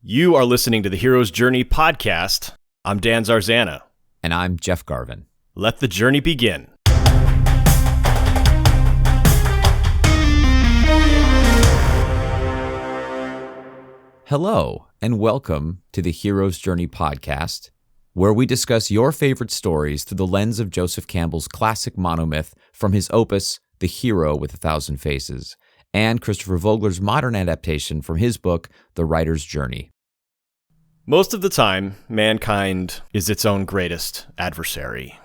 You are listening to the Hero's Journey podcast. I'm Dan Zarzana. And I'm Jeff Garvin. Let the journey begin. Hello, and welcome to the Hero's Journey podcast, where we discuss your favorite stories through the lens of Joseph Campbell's classic monomyth from his opus, The Hero with a Thousand Faces, and Christopher Vogler's modern adaptation from his book, The Writer's Journey. Most of the time, mankind is its own greatest adversary.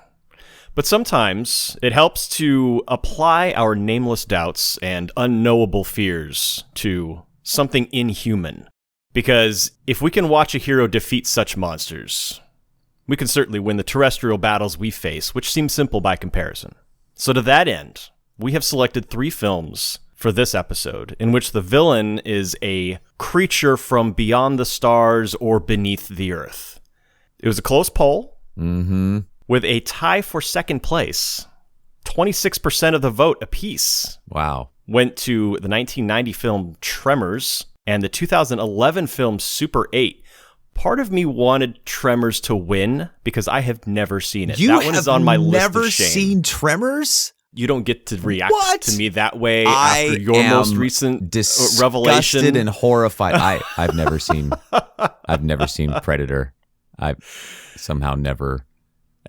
But sometimes it helps to apply our nameless doubts and unknowable fears to something inhuman. Because if we can watch a hero defeat such monsters, we can certainly win the terrestrial battles we face, which seem simple by comparison. So to that end, we have selected 3 films for this episode, in which the villain is a creature from beyond the stars or beneath the earth. It was a close poll, with a tie for second place. 26% of the vote apiece. Wow. Went to the 1990 film Tremors and the 2011 film Super 8. Part of me wanted Tremors to win because I have never seen it. That one is on my list of shame. Never seen Tremors? You don't get to react to me that way after your most recent revelation. Disgusted and horrified. I've never seen Predator. I've somehow never.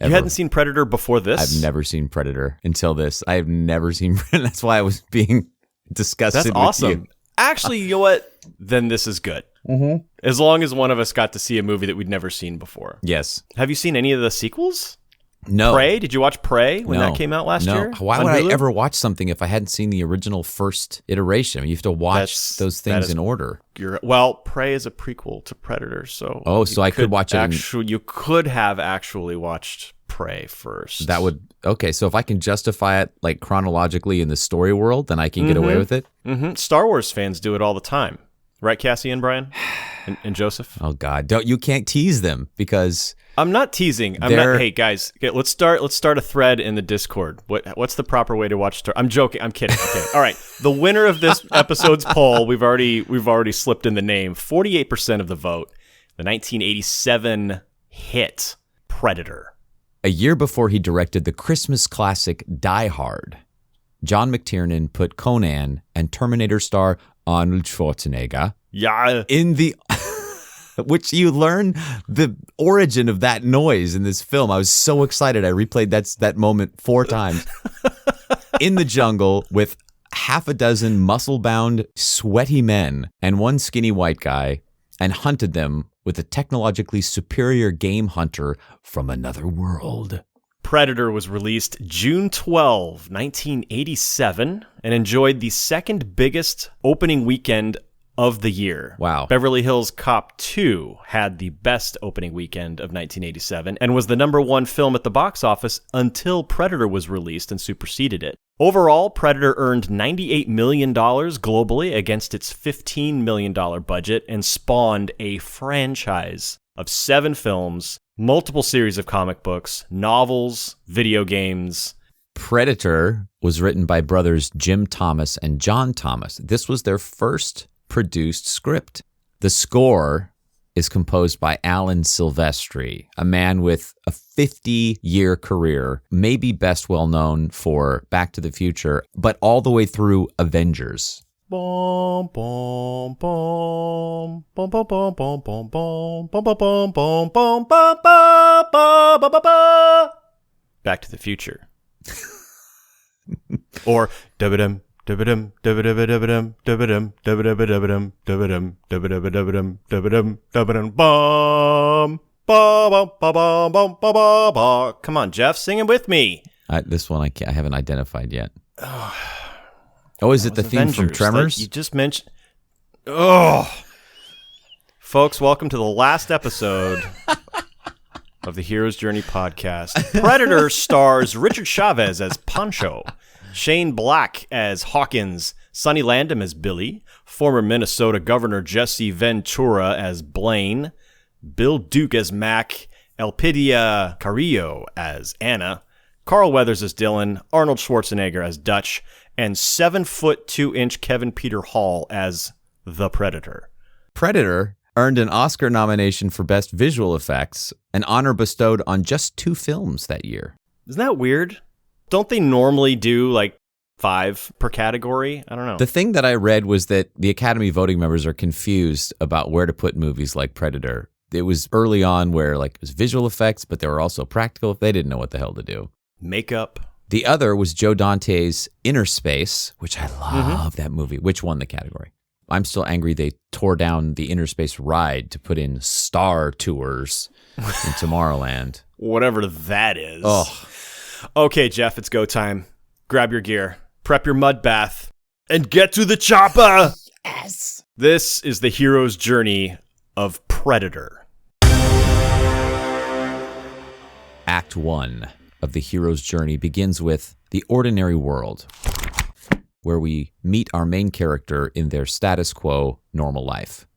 You hadn't seen Predator before this? I've never seen Predator until this. I have never seen. That's why I was being disgusted. That's awesome. With you. Actually, you know what? Then this is good. Mm-hmm. As long as one of us got to see a movie that we'd never seen before. Yes. Have you seen any of the sequels? No. Prey? Did you watch Prey when that came out last year? Why would I ever watch something if I hadn't seen the original first iteration? I mean, you have to watch those things in order. Well, Prey is a prequel to Predator, so... Oh, so I could watch it You could have actually watched Prey first. That would... Okay, so if I can justify it like chronologically in the story world, then I can get away with it? Mm-hmm. Star Wars fans do it all the time. Right, Cassie and Brian? And Joseph? Oh, God. You can't tease them because... I'm not teasing. Hey, guys, let's start a thread in the Discord. What's the proper way to watch Star? I'm joking. I'm kidding. Okay. All right. The winner of this episode's poll, we've already slipped in the name. 48% of the vote. The 1987 hit Predator. A year before he directed the Christmas classic Die Hard, John McTiernan put Conan and Terminator star Arnold Schwarzenegger in the... Which you learn the origin of that noise in this film. I was so excited. I replayed that moment 4 times. In the jungle with half a dozen muscle-bound, sweaty men and one skinny white guy, and hunted them with a technologically superior game hunter from another world. Predator was released June 12, 1987, and enjoyed the second biggest opening weekend of the year. Wow. Beverly Hills Cop 2 had the best opening weekend of 1987 and was the #1 film at the box office until Predator was released and superseded it. Overall, Predator earned $98 million globally against its $15 million budget and spawned a franchise of 7 films, multiple series of comic books, novels, video games. Predator was written by brothers Jim Thomas and John Thomas. This was their first produced script. The score is composed by Alan Silvestri, a man with a 50-year career, maybe best well known for Back to the Future, but all the way through Avengers. Bom, bom, bom, bom, bom, bom, bom, bom, bom, bom, bom, bom, bom, bom, ba, ba, ba, ba, ba, ba. Back to the Future. Or dum dum dum dum dum dum dum dum dum bum ba ba ba ba ba ba. Come on, Jeff, sing it with me. This one I haven't identified yet. Oh, is it the theme Avengers from Tremors? you just mentioned. Oh, folks, welcome to the last episode of the Hero's Journey podcast. Predator stars Richard Chavez as Pancho, Shane Black as Hawkins, Sonny Landham as Billy, former Minnesota Governor Jesse Ventura as Blaine, Bill Duke as Mac, Elpidia Carrillo as Anna, Carl Weathers as Dylan, Arnold Schwarzenegger as Dutch, and 7'2" Kevin Peter Hall as the Predator. Predator earned an Oscar nomination for Best Visual Effects, an honor bestowed on just 2 films that year. Isn't that weird? Don't they normally do like 5 per category? I don't know. The thing that I read was that the Academy voting members are confused about where to put movies like Predator. It was early on where like it was visual effects, but there were also practical. They didn't know what the hell to do. Makeup. The other was Joe Dante's Inner Space, which I love that movie, which won the category. I'm still angry they tore down the Inner Space ride to put in Star Tours in Tomorrowland. Whatever that is. Oh. Okay, Jeff, it's go time. Grab your gear, prep your mud bath, and get to the choppa! Yes! This is the hero's journey of Predator. Act 1 of the hero's journey begins with the ordinary world, where we meet our main character in their status quo normal life.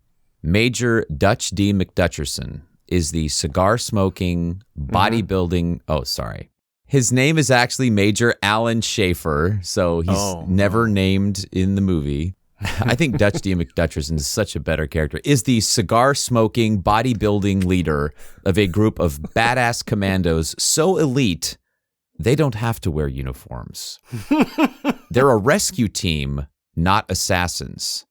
Major Dutch D. McDutcherson is the cigar-smoking, bodybuilding... Oh, sorry. His name is actually Major Alan Schaefer, so he's never named in the movie. I think Dutch D. McDutcherson is such a better character. Is the cigar-smoking, bodybuilding leader of a group of badass commandos so elite, they don't have to wear uniforms. They're a rescue team, not assassins.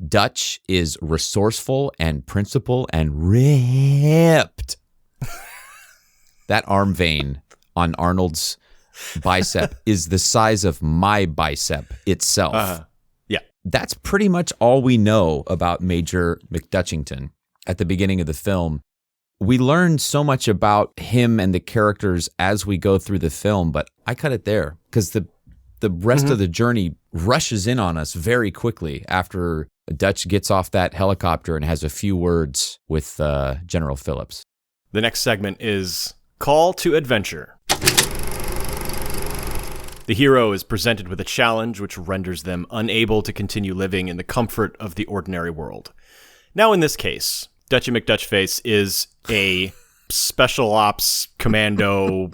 Dutch is resourceful and principled and ripped. That arm vein on Arnold's bicep is the size of my bicep itself. Yeah. That's pretty much all we know about Major McDutchington at the beginning of the film. We learn so much about him and the characters as we go through the film, but I cut it there because the rest of the journey rushes in on us very quickly after Dutch gets off that helicopter and has a few words with General Phillips. The next segment is Call to Adventure. The hero is presented with a challenge which renders them unable to continue living in the comfort of the ordinary world. Now, in this case, Dutchy McDutchface is a special ops commando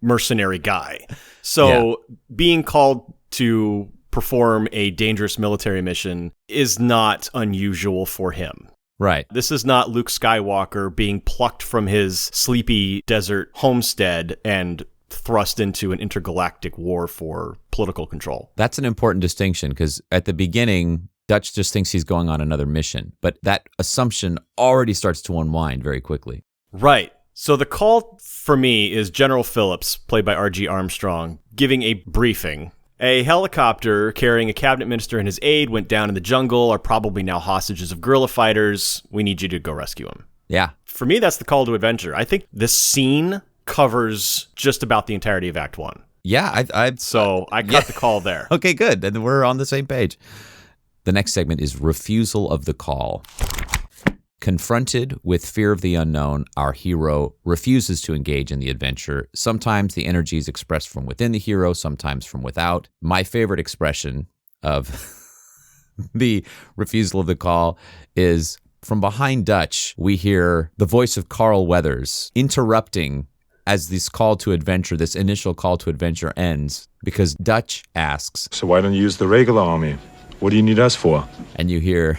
mercenary guy. So being called to perform a dangerous military mission is not unusual for him. Right. This is not Luke Skywalker being plucked from his sleepy desert homestead and thrust into an intergalactic war for political control. That's an important distinction because at the beginning, Dutch just thinks he's going on another mission, but that assumption already starts to unwind very quickly. Right. So the call for me is General Phillips, played by R.G. Armstrong, giving a briefing. A helicopter carrying a cabinet minister and his aide went down in the jungle, are probably now hostages of guerrilla fighters. We need you to go rescue them. Yeah. For me, that's the call to adventure. I think this scene covers just about the entirety of Act 1. Yeah, So I cut the call there. Okay, good. Then we're on the same page. The next segment is refusal of the call. Confronted with fear of the unknown, our hero refuses to engage in the adventure. Sometimes the energy is expressed from within the hero, sometimes from without. My favorite expression of the refusal of the call is from behind Dutch, we hear the voice of Carl Weathers interrupting as this call to adventure, this initial call to adventure ends, because Dutch asks, "So why don't you use the regular army? What do you need us for?" And you hear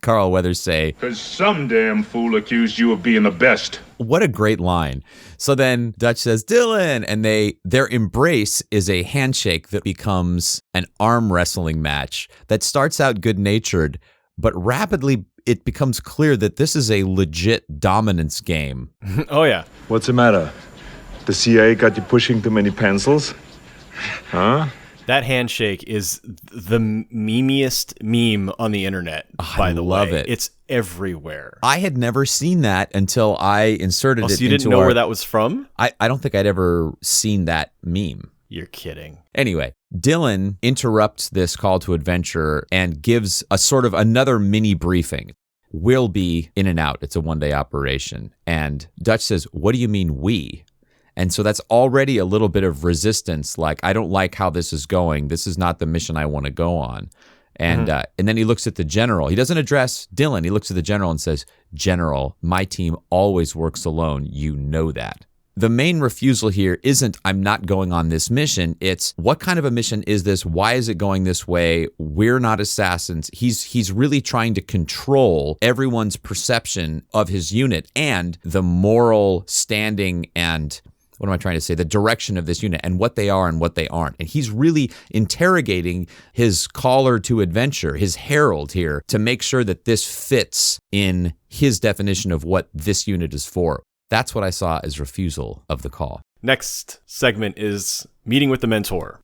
Carl Weathers say, "'Cause some damn fool accused you of being the best." What a great line. So then Dutch says, "Dylan," and their embrace is a handshake that becomes an arm wrestling match that starts out good-natured, but rapidly it becomes clear that this is a legit dominance game. Oh, yeah. What's the matter? The CIA got you pushing too many pencils? Huh? That handshake is the memeiest meme on the internet, by the way. I love it. It's everywhere. I had never seen that until I inserted it into so you didn't know where that was from? I don't think I'd ever seen that meme. You're kidding. Anyway, Dylan interrupts this call to adventure and gives a sort of another mini briefing. We'll be in and out. It's a one-day operation. And Dutch says, "What do you mean we?" And so that's already a little bit of resistance. Like, I don't like how this is going. This is not the mission I want to go on. And and then he looks at the general. He doesn't address Dylan. He looks at the general and says, "General, my team always works alone. You know that." the main refusal here isn't, I'm not going on this mission. It's, what kind of a mission is this? Why is it going this way? We're not assassins. He's really trying to control everyone's perception of his unit and the moral standing and, what am I trying to say? The direction of this unit and what they are and what they aren't. And he's really interrogating his caller to adventure, his herald here, to make sure that this fits in his definition of what this unit is for. That's what I saw as refusal of the call. Next segment is meeting with the mentor,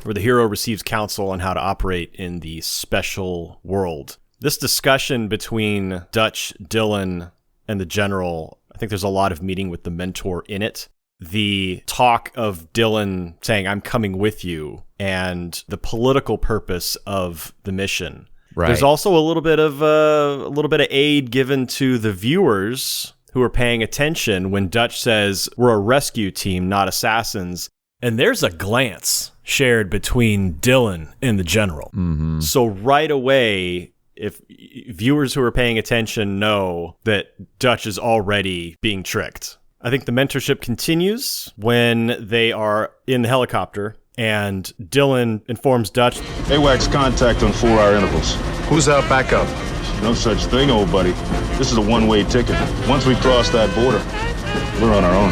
where the hero receives counsel on how to operate in the special world. This discussion between Dutch, Dylan, and the general, I think there's a lot of meeting with the mentor in it. The talk of Dylan saying, I'm coming with you, and the political purpose of the mission. Right. There's also a little bit of aid given to the viewers who are paying attention when Dutch says, we're a rescue team, not assassins. And there's a glance shared between Dylan and the general. Mm-hmm. So right away, if viewers who are paying attention know that Dutch is already being tricked. I think the mentorship continues when they are in the helicopter and Dylan informs Dutch. AWACS contact on 4-hour intervals. Who's our backup? No such thing, old buddy. This is a one-way ticket. Once we cross that border, we're on our own.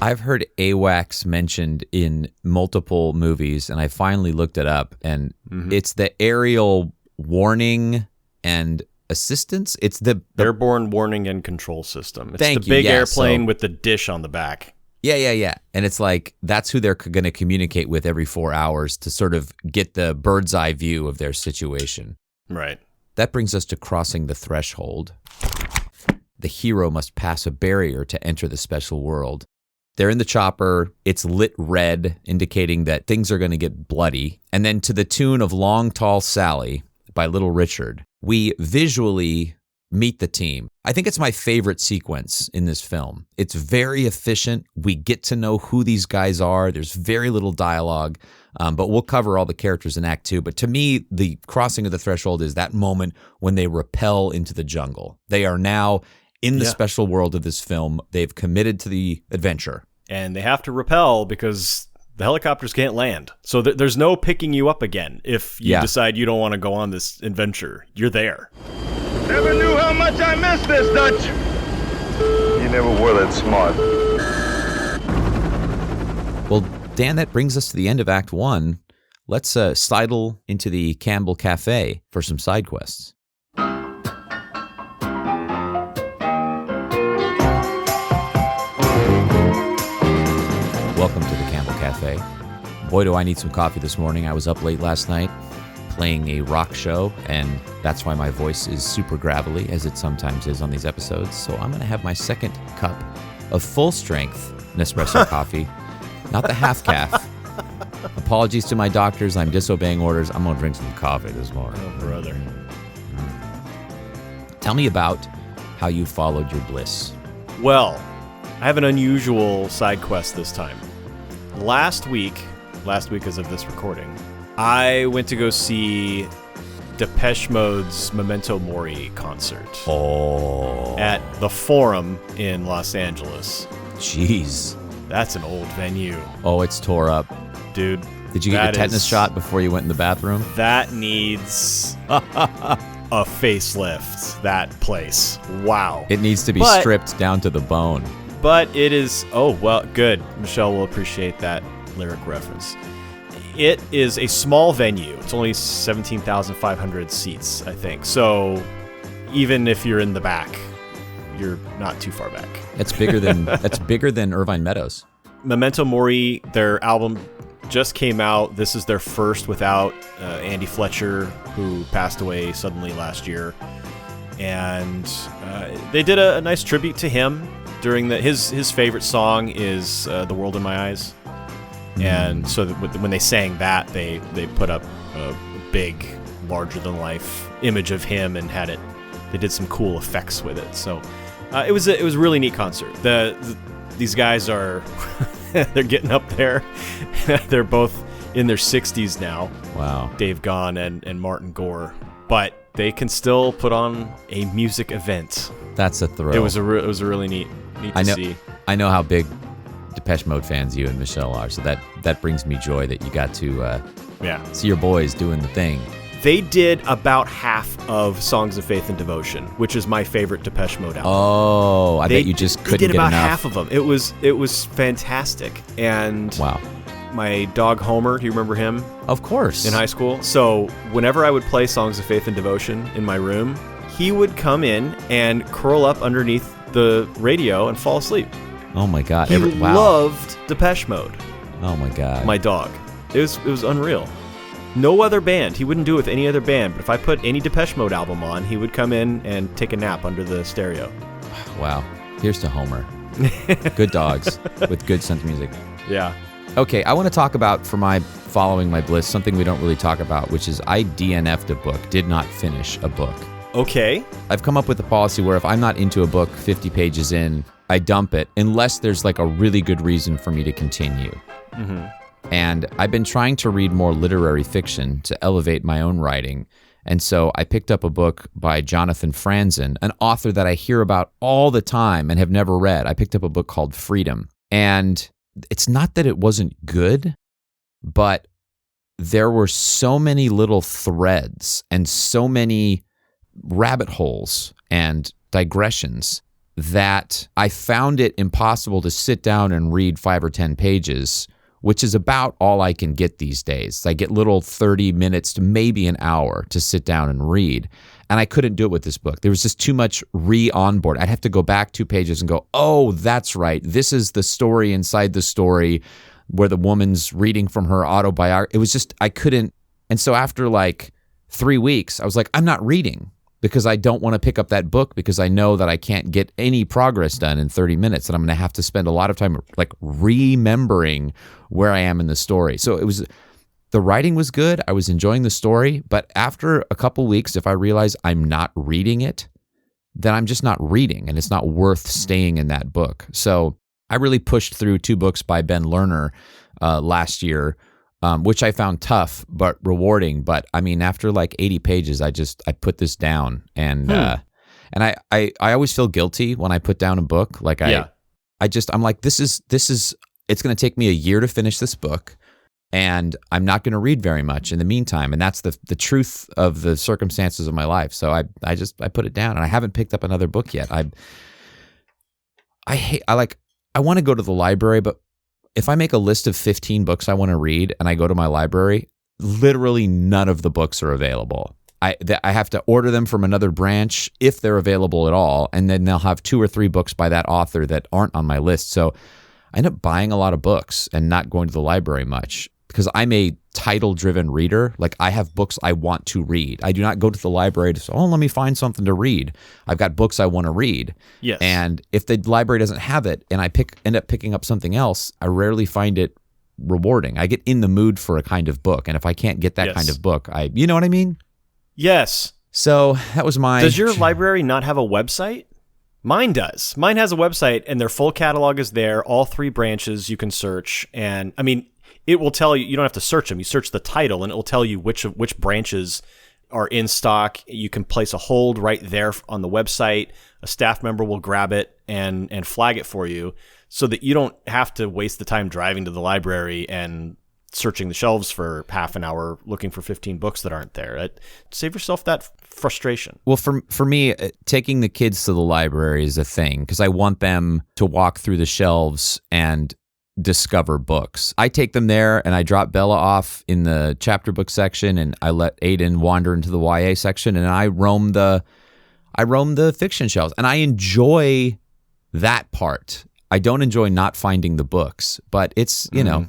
I've heard AWACS mentioned in multiple movies, and I finally looked it up, and it's the aerial warning and assistance. It's the airborne warning and control system. It's Thank the big you. Yeah, airplane with the dish on the back. Yeah. And it's like, that's who they're going to communicate with every 4 hours to sort of get the bird's eye view of their situation. Right. That brings us to crossing the threshold. The hero must pass a barrier to enter the special world. They're in the chopper. It's lit red, indicating that things are going to get bloody. And then to the tune of Long Tall Sally by Little Richard, we visually meet the team. I think it's my favorite sequence in this film. It's very efficient. We get to know who these guys are. There's very little dialogue, but we'll cover all the characters in Act 2. But to me, the crossing of the threshold is that moment when they rappel into the jungle. They are now in the special world of this film. They've committed to the adventure. And they have to rappel because the helicopters can't land. So there's no picking you up again if you decide you don't want to go on this adventure. You're there. Never knew how much I missed this, Dutch. You never were that smart. Well, Dan, that brings us to the end of Act 1. Let's sidle into the Campbell Cafe for some side quests. Welcome to the Campbell Cafe. Boy, do I need some coffee this morning. I was up late last night playing a rock show, and that's why my voice is super gravelly, as it sometimes is on these episodes. So I'm going to have my second cup of full-strength Nespresso coffee, not the half-calf. Apologies to my doctors. I'm disobeying orders. I'm going to drink some coffee this morning. Oh, brother. Tell me about how you followed your bliss. Well, I have an unusual side quest this time. Last week as of this recording, I went to go see Depeche Mode's Memento Mori concert at the Forum in Los Angeles. Jeez. That's an old venue. Oh, it's tore up. Dude. Did you get your tetanus shot before you went in the bathroom? That needs a facelift, that place. Wow. It needs to be stripped down to the bone. But it is, good. Michelle will appreciate that lyric reference. It is a small venue. It's only 17,500 seats, I think. So even if you're in the back, you're not too far back. That's bigger than Irvine Meadows. Memento Mori, their album just came out. This is their first without Andy Fletcher, who passed away suddenly last year. And they did a nice tribute to him during his favorite song is The World in My Eyes. And so when they sang that, they put up a big, larger-than-life image of him and they did some cool effects with it. So it was a really neat concert. These guys are they're getting up there. They're both in their 60s now. Wow. Dave Gahan and Martin Gore, but they can still put on a music event. That's a thrill. It was a really neat Neat to see. I know how big Depeche Mode fans you and Michelle are, so that brings me joy that you got to see your boys doing the thing. They did about half of Songs of Faith and Devotion, which is my favorite Depeche Mode album. Oh, I bet you just couldn't get enough. They did about half of them. It was fantastic. And wow. My dog Homer, do you remember him? Of course. In high school. So whenever I would play Songs of Faith and Devotion in my room, he would come in and curl up underneath the radio and fall asleep. Oh my God. He loved Depeche Mode. Oh my God. My dog. It was unreal. No other band. He wouldn't do it with any other band, but if I put any Depeche Mode album on, he would come in and take a nap under the stereo. Wow. Here's to Homer. Good dogs with good sense of music. Yeah. Okay, I want to talk about, for my following my bliss, something we don't really talk about, which is I DNF'd a book, did not finish a book. Okay. I've come up with a policy where if I'm not into a book 50 pages in, I dump it, unless there's like a really good reason for me to continue. Mm-hmm. And I've been trying to read more literary fiction to elevate my own writing. And so I picked up a book by Jonathan Franzen, an author that I hear about all the time and have never read. I picked up a book called Freedom. And it's not that it wasn't good, but there were so many little threads and so many rabbit holes and digressions that I found it impossible to sit down and read 5 or 10 pages, which is about all I can get these days. I get little 30 minutes to maybe an hour to sit down and read. And I couldn't do it with this book. There was just too much on-board. I'd have to go back 2 pages and go, oh, that's right. This is the story inside the story where the woman's reading from her autobiography. It was just, I couldn't. And so after like 3 weeks, I was like, I'm not reading because I don't want to pick up that book because I know that I can't get any progress done in 30 minutes and I'm going to have to spend a lot of time like remembering where I am in the story. So the writing was good. I was enjoying the story, but after a couple weeks, if I realize I'm not reading it, then I'm just not reading and it's not worth staying in that book. So I really pushed through 2 books by Ben Lerner last year, which I found tough but rewarding. But I mean, after like 80 pages, I put this down, and I always feel guilty when I put down a book. Like I'm like, this is it's going to take me a year to finish this book, and I'm not going to read very much in the meantime. And that's the truth of the circumstances of my life. So I put it down, and I haven't picked up another book yet. I want to go to the library, but if I make a list of 15 books I want to read and I go to my library, literally none of the books are available. I have to order them from another branch if they're available at all, and then they'll have 2 or 3 books by that author that aren't on my list. So I end up buying a lot of books and not going to the library much because I'm a title-driven reader. Like, I have books I want to read. I do not go to the library to say, oh, let me find something to read. I've got books I want to read. Yes. And if the library doesn't have it and I end up picking up something else, I rarely find it rewarding. I get in the mood for a kind of book. And if I can't get that kind of book, you know what I mean? Yes. So that was my... Does your library not have a website? Mine does. Mine has a website, and their full catalog is there. All 3 branches you can search. And I mean, it will tell you, you don't have to search them. You search the title, and it will tell you which branches are in stock. You can place a hold right there on the website. A staff member will grab it and flag it for you so that you don't have to waste the time driving to the library and searching the shelves for half an hour looking for 15 books that aren't there. Save yourself that frustration. Well, for me, taking the kids to the library is a thing because I want them to walk through the shelves and discover books. I take them there and I drop Bella off in the chapter book section, and I let Aiden wander into the YA section, and I roam the fiction shelves, and I enjoy that part. I don't enjoy not finding the books, but it's, you know,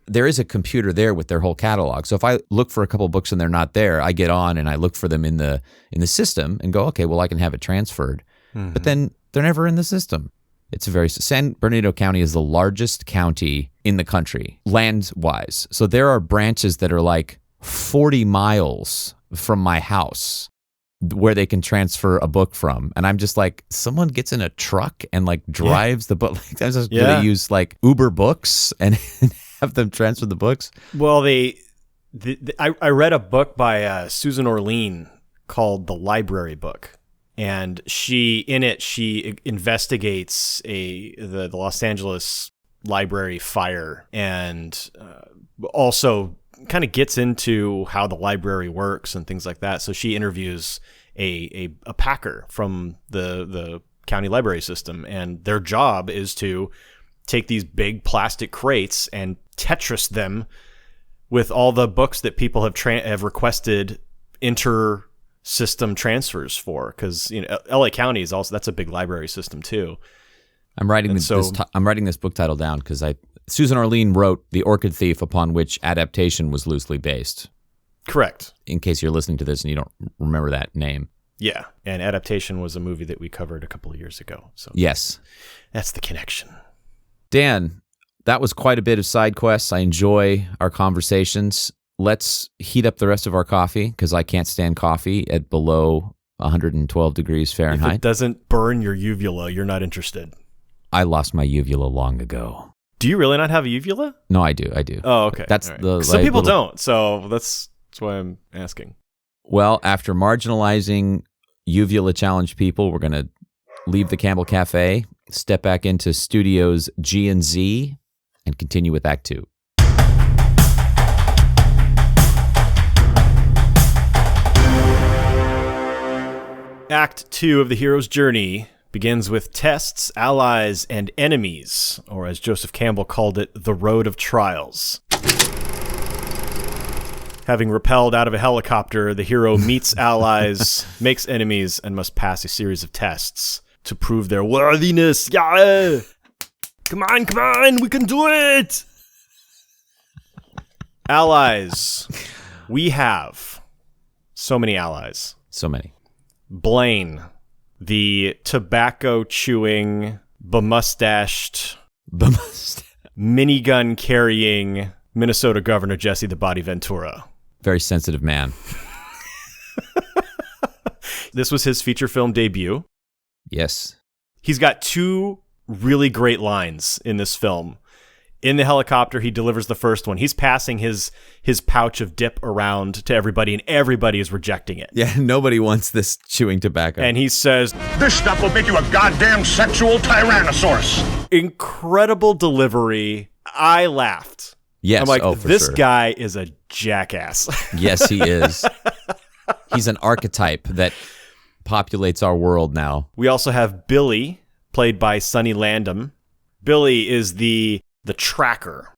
there is a computer there with their whole catalog. So if I look for a couple of books and they're not there, I get on and I look for them in the system and go, okay, well, I can have it transferred. But then they're never in the system. It's San Bernardino County is the largest county in the country, land-wise. So there are branches that are like 40 miles from my house where they can transfer a book from. And I'm just like, someone gets in a truck and like drives the book. Like, I was just going to use like Uber Books and have them transfer the books. Well, I read a book by Susan Orlean called The Library Book. And she investigates the Los Angeles library fire, and also kind of gets into how the library works and things like that. So she interviews a packer from the county library system, and their job is to take these big plastic crates and Tetris them with all the books that people have requested inter-system transfers for, because LA County is also, that's a big library system too. I'm writing this book title down because Susan Orlean wrote The Orchid Thief, upon which adaptation was loosely based. Correct. In case you're listening to this and you don't remember that name. Yeah, and adaptation was a movie that we covered a couple of years ago. So yes, that's the connection. Dan, that was quite a bit of side quests. I enjoy our conversations. Let's heat up the rest of our coffee, because I can't stand coffee at below 112 degrees Fahrenheit. If it doesn't burn your uvula, you're not interested. I lost my uvula long ago. Do you really not have a uvula? No, I do. Oh, okay. That's right. Some people don't, so that's why I'm asking. Well, after marginalizing uvula challenge people, we're going to leave the Campbell Cafe, step back into studios G and Z, and continue with Act 2. Act 2 of the hero's journey begins with tests, allies, and enemies, or as Joseph Campbell called it, the road of trials. Having rappelled out of a helicopter, the hero meets allies, makes enemies, and must pass a series of tests to prove their worthiness. Yeah! Come on, we can do it! Allies. We have so many allies. So many. Blaine, the tobacco-chewing, bemustached, minigun-carrying Minnesota Governor Jesse the Body Ventura. Very sensitive man. This was his feature film debut. Yes. He's got two really great lines in this film. In the helicopter, he delivers the first one. He's passing his pouch of dip around to everybody, and everybody is rejecting it. Yeah, nobody wants this chewing tobacco. And he says, "This stuff will make you a goddamn sexual tyrannosaurus." Incredible delivery. I laughed. Yes, I'm like, this sure. guy is a jackass. Yes, he is. He's an archetype that populates our world now. We also have Billy, played by Sonny Landham. Billy is the tracker.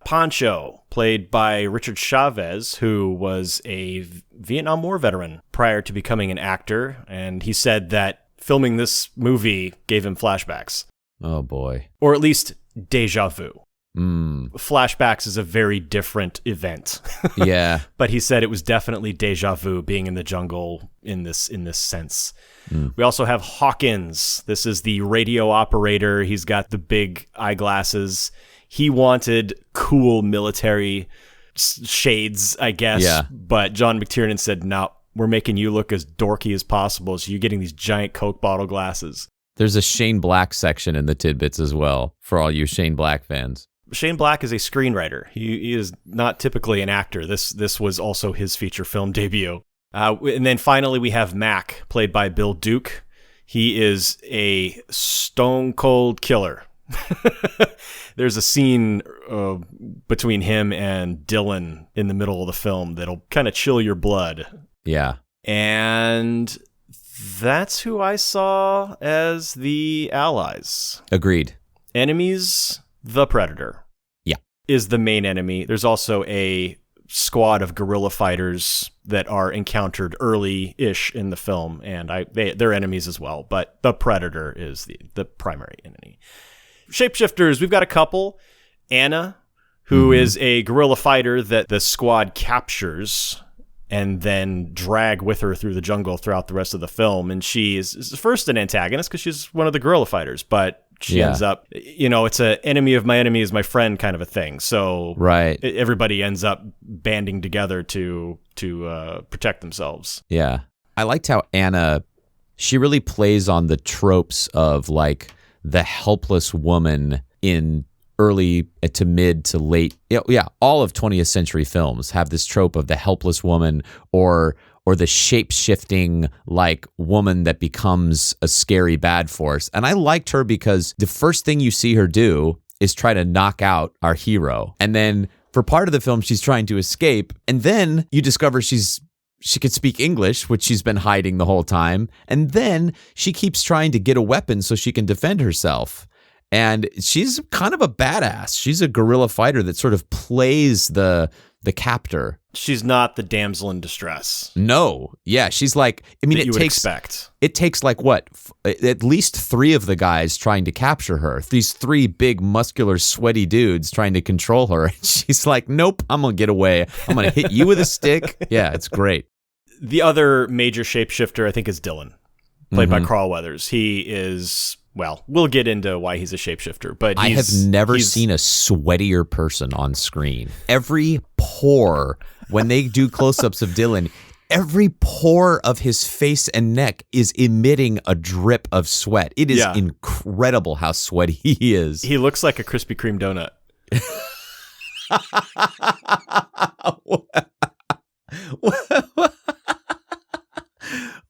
Pancho, played by Richard Chavez, who was a Vietnam War veteran prior to becoming an actor, and he said that filming this movie gave him flashbacks. Oh, boy. Or at least deja vu. Mm. Flashbacks is a very different event. Yeah. But he said it was definitely deja vu being in the jungle in this sense. Mm. We also have Hawkins. This is the radio operator. He's got the big eyeglasses. He wanted cool military shades, I guess. Yeah. But John McTiernan said, no, we're making you look as dorky as possible. So you're getting these giant Coke bottle glasses. There's a Shane Black section in the tidbits as well for all you Shane Black fans. Shane Black is a screenwriter. He is not typically an actor. This was also his feature film debut. And then finally we have Mac, played by Bill Duke. He is a stone cold killer. There's a scene between him and Dylan in the middle of the film that'll kind of chill your blood. Yeah. And that's who I saw as the allies. Agreed. Enemies, the Predator. Yeah. Is the main enemy. There's also a squad of guerrilla fighters that are encountered early-ish in the film, and they're enemies as well, but the Predator is the primary enemy. Shapeshifters, we've got a couple. Anna, who is a guerrilla fighter that the squad captures and then drag with her through the jungle throughout the rest of the film. And she is first an antagonist because she's one of the guerrilla fighters, but she ends up, it's a enemy of my enemy is my friend kind of a thing. So right. Everybody ends up banding together to protect themselves. Yeah. I liked how Anna, she really plays on the tropes of like the helpless woman in early to mid to late, all of 20th century films have this trope of the helpless woman or or the shape-shifting like woman that becomes a scary bad force. And I liked her because the first thing you see her do is try to knock out our hero. And then for part of the film, she's trying to escape. And then you discover she could speak English, which she's been hiding the whole time. And then she keeps trying to get a weapon so she can defend herself. And she's kind of a badass. She's a guerrilla fighter that sort of plays the captor. She's not the damsel in distress. No. Yeah, she's like, I mean, it takes like what? At least 3 of the guys trying to capture her. These 3 big, muscular, sweaty dudes trying to control her. And she's like, nope, I'm going to get away. I'm going to hit you with a stick. Yeah, it's great. The other major shapeshifter, I think, is Dylan, played by Carl Weathers. He is... Well, we'll get into why he's a shapeshifter, but I have never seen a sweatier person on screen. Every pore, when they do close-ups of Dylan, every pore of his face and neck is emitting a drip of sweat. It is incredible how sweaty he is. He looks like a Krispy Kreme donut.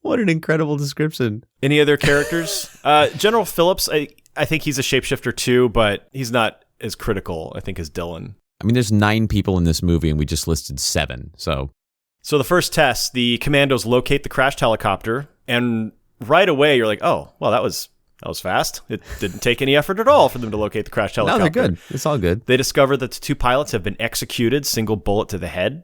What an incredible description. Any other characters? General Phillips, I think he's a shapeshifter too, but he's not as critical, I think, as Dylan. I mean, there's 9 people in this movie, and we just listed 7. So the first test, the commandos locate the crashed helicopter, and right away you're like, oh, well, that was fast. It didn't take any effort at all for them to locate the crashed helicopter. No, they're good. It's all good. They discover that the 2 pilots have been executed, single bullet to the head,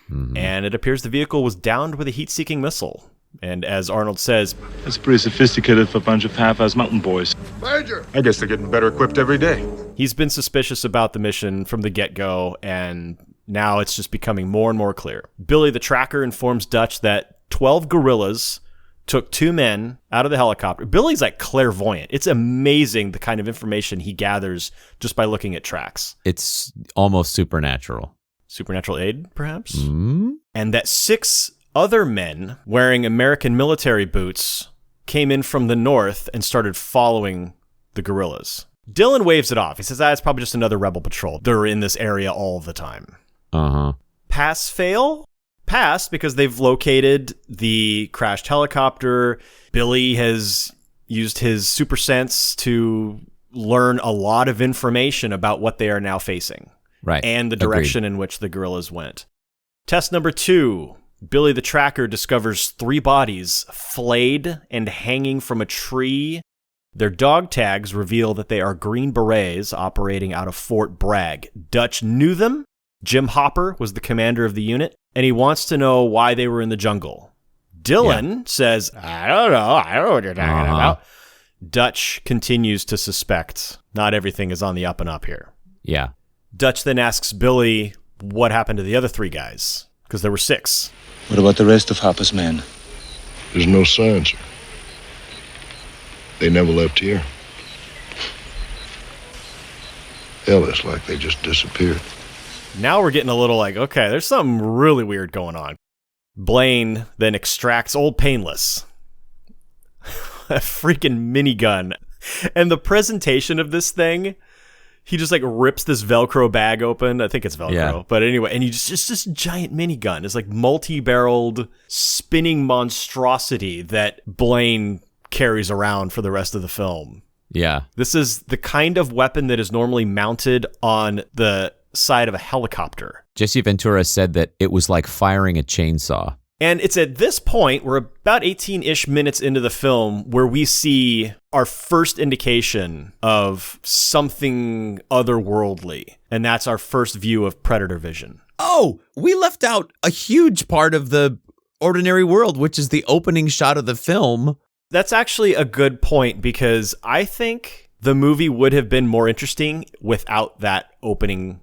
and it appears the vehicle was downed with a heat-seeking missile. And as Arnold says, That's pretty sophisticated for a bunch of half-ass mountain boys. Major! I guess they're getting better equipped every day. he's been suspicious about the mission from the get-go, and now it's just becoming more and more clear. Billy the Tracker informs Dutch that 12 guerrillas took 2 men out of the helicopter. Billy's like clairvoyant. It's amazing the kind of information he gathers just by looking at tracks. It's almost supernatural. Supernatural aid, perhaps? Mm-hmm. And that 6 other men wearing American military boots came in from the north and started following the guerrillas. Dylan waves it off. He says, it's probably just another rebel patrol. They're in this area all the time. Uh-huh. Pass, fail? Pass, because they've located the crashed helicopter. Billy has used his super sense to learn a lot of information about what they are now facing. Right. And the direction in which the guerrillas went. Test number 2. Billy the Tracker discovers 3 bodies flayed and hanging from a tree. Their dog tags reveal that they are Green Berets operating out of Fort Bragg. Dutch knew them. Jim Hopper was the commander of the unit, and he wants to know why they were in the jungle. Dylan says, I don't know what you're talking about. Dutch continues to suspect not everything is on the up and up here. Yeah. Dutch then asks Billy what happened to the other 3 guys, because there were 6. What about the rest of Hopper's men? There's no sign, sir. They never left here. Hell, it's like they just disappeared. Now we're getting a little like, okay, there's something really weird going on. Blaine then extracts Old Painless, a freaking minigun. And the presentation of this thing, he just like rips this Velcro bag open. I think it's Velcro, but anyway, and he just this giant minigun. It's like multi-barreled spinning monstrosity that Blaine carries around for the rest of the film. Yeah. This is the kind of weapon that is normally mounted on the side of a helicopter. Jesse Ventura said that it was like firing a chainsaw. And it's at this point, we're about 18-ish minutes into the film, where we see our first indication of something otherworldly. And that's our first view of Predator vision. Oh, we left out a huge part of the ordinary world, which is the opening shot of the film. That's actually a good point, because I think the movie would have been more interesting without that opening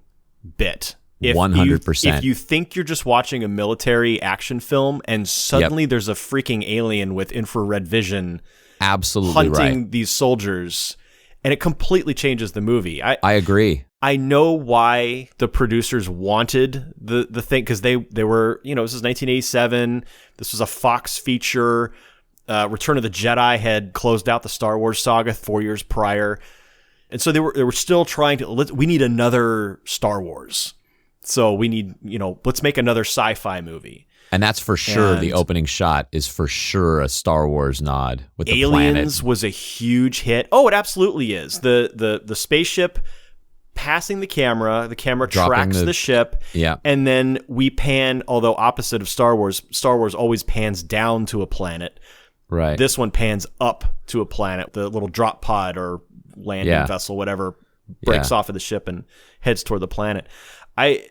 bit. 100%. If you think you're just watching a military action film and suddenly there's a freaking alien with infrared vision hunting these soldiers, and it completely changes the movie. I agree. I know why the producers wanted the thing, because they were, this is 1987. This was a Fox feature. Return of the Jedi had closed out the Star Wars saga 4 years prior. And so they were still trying to, we need another Star Wars. So we need, let's make another sci-fi movie. And that's for sure, And the opening shot is for sure a Star Wars nod with the Aliens planet. was a huge hit. Oh, it absolutely is. The spaceship passing the camera tracks the ship, and then we pan, although opposite of Star Wars always pans down to a planet. Right. This one pans up to a planet. The little drop pod or landing vessel, whatever, breaks off of the ship and heads toward the planet. I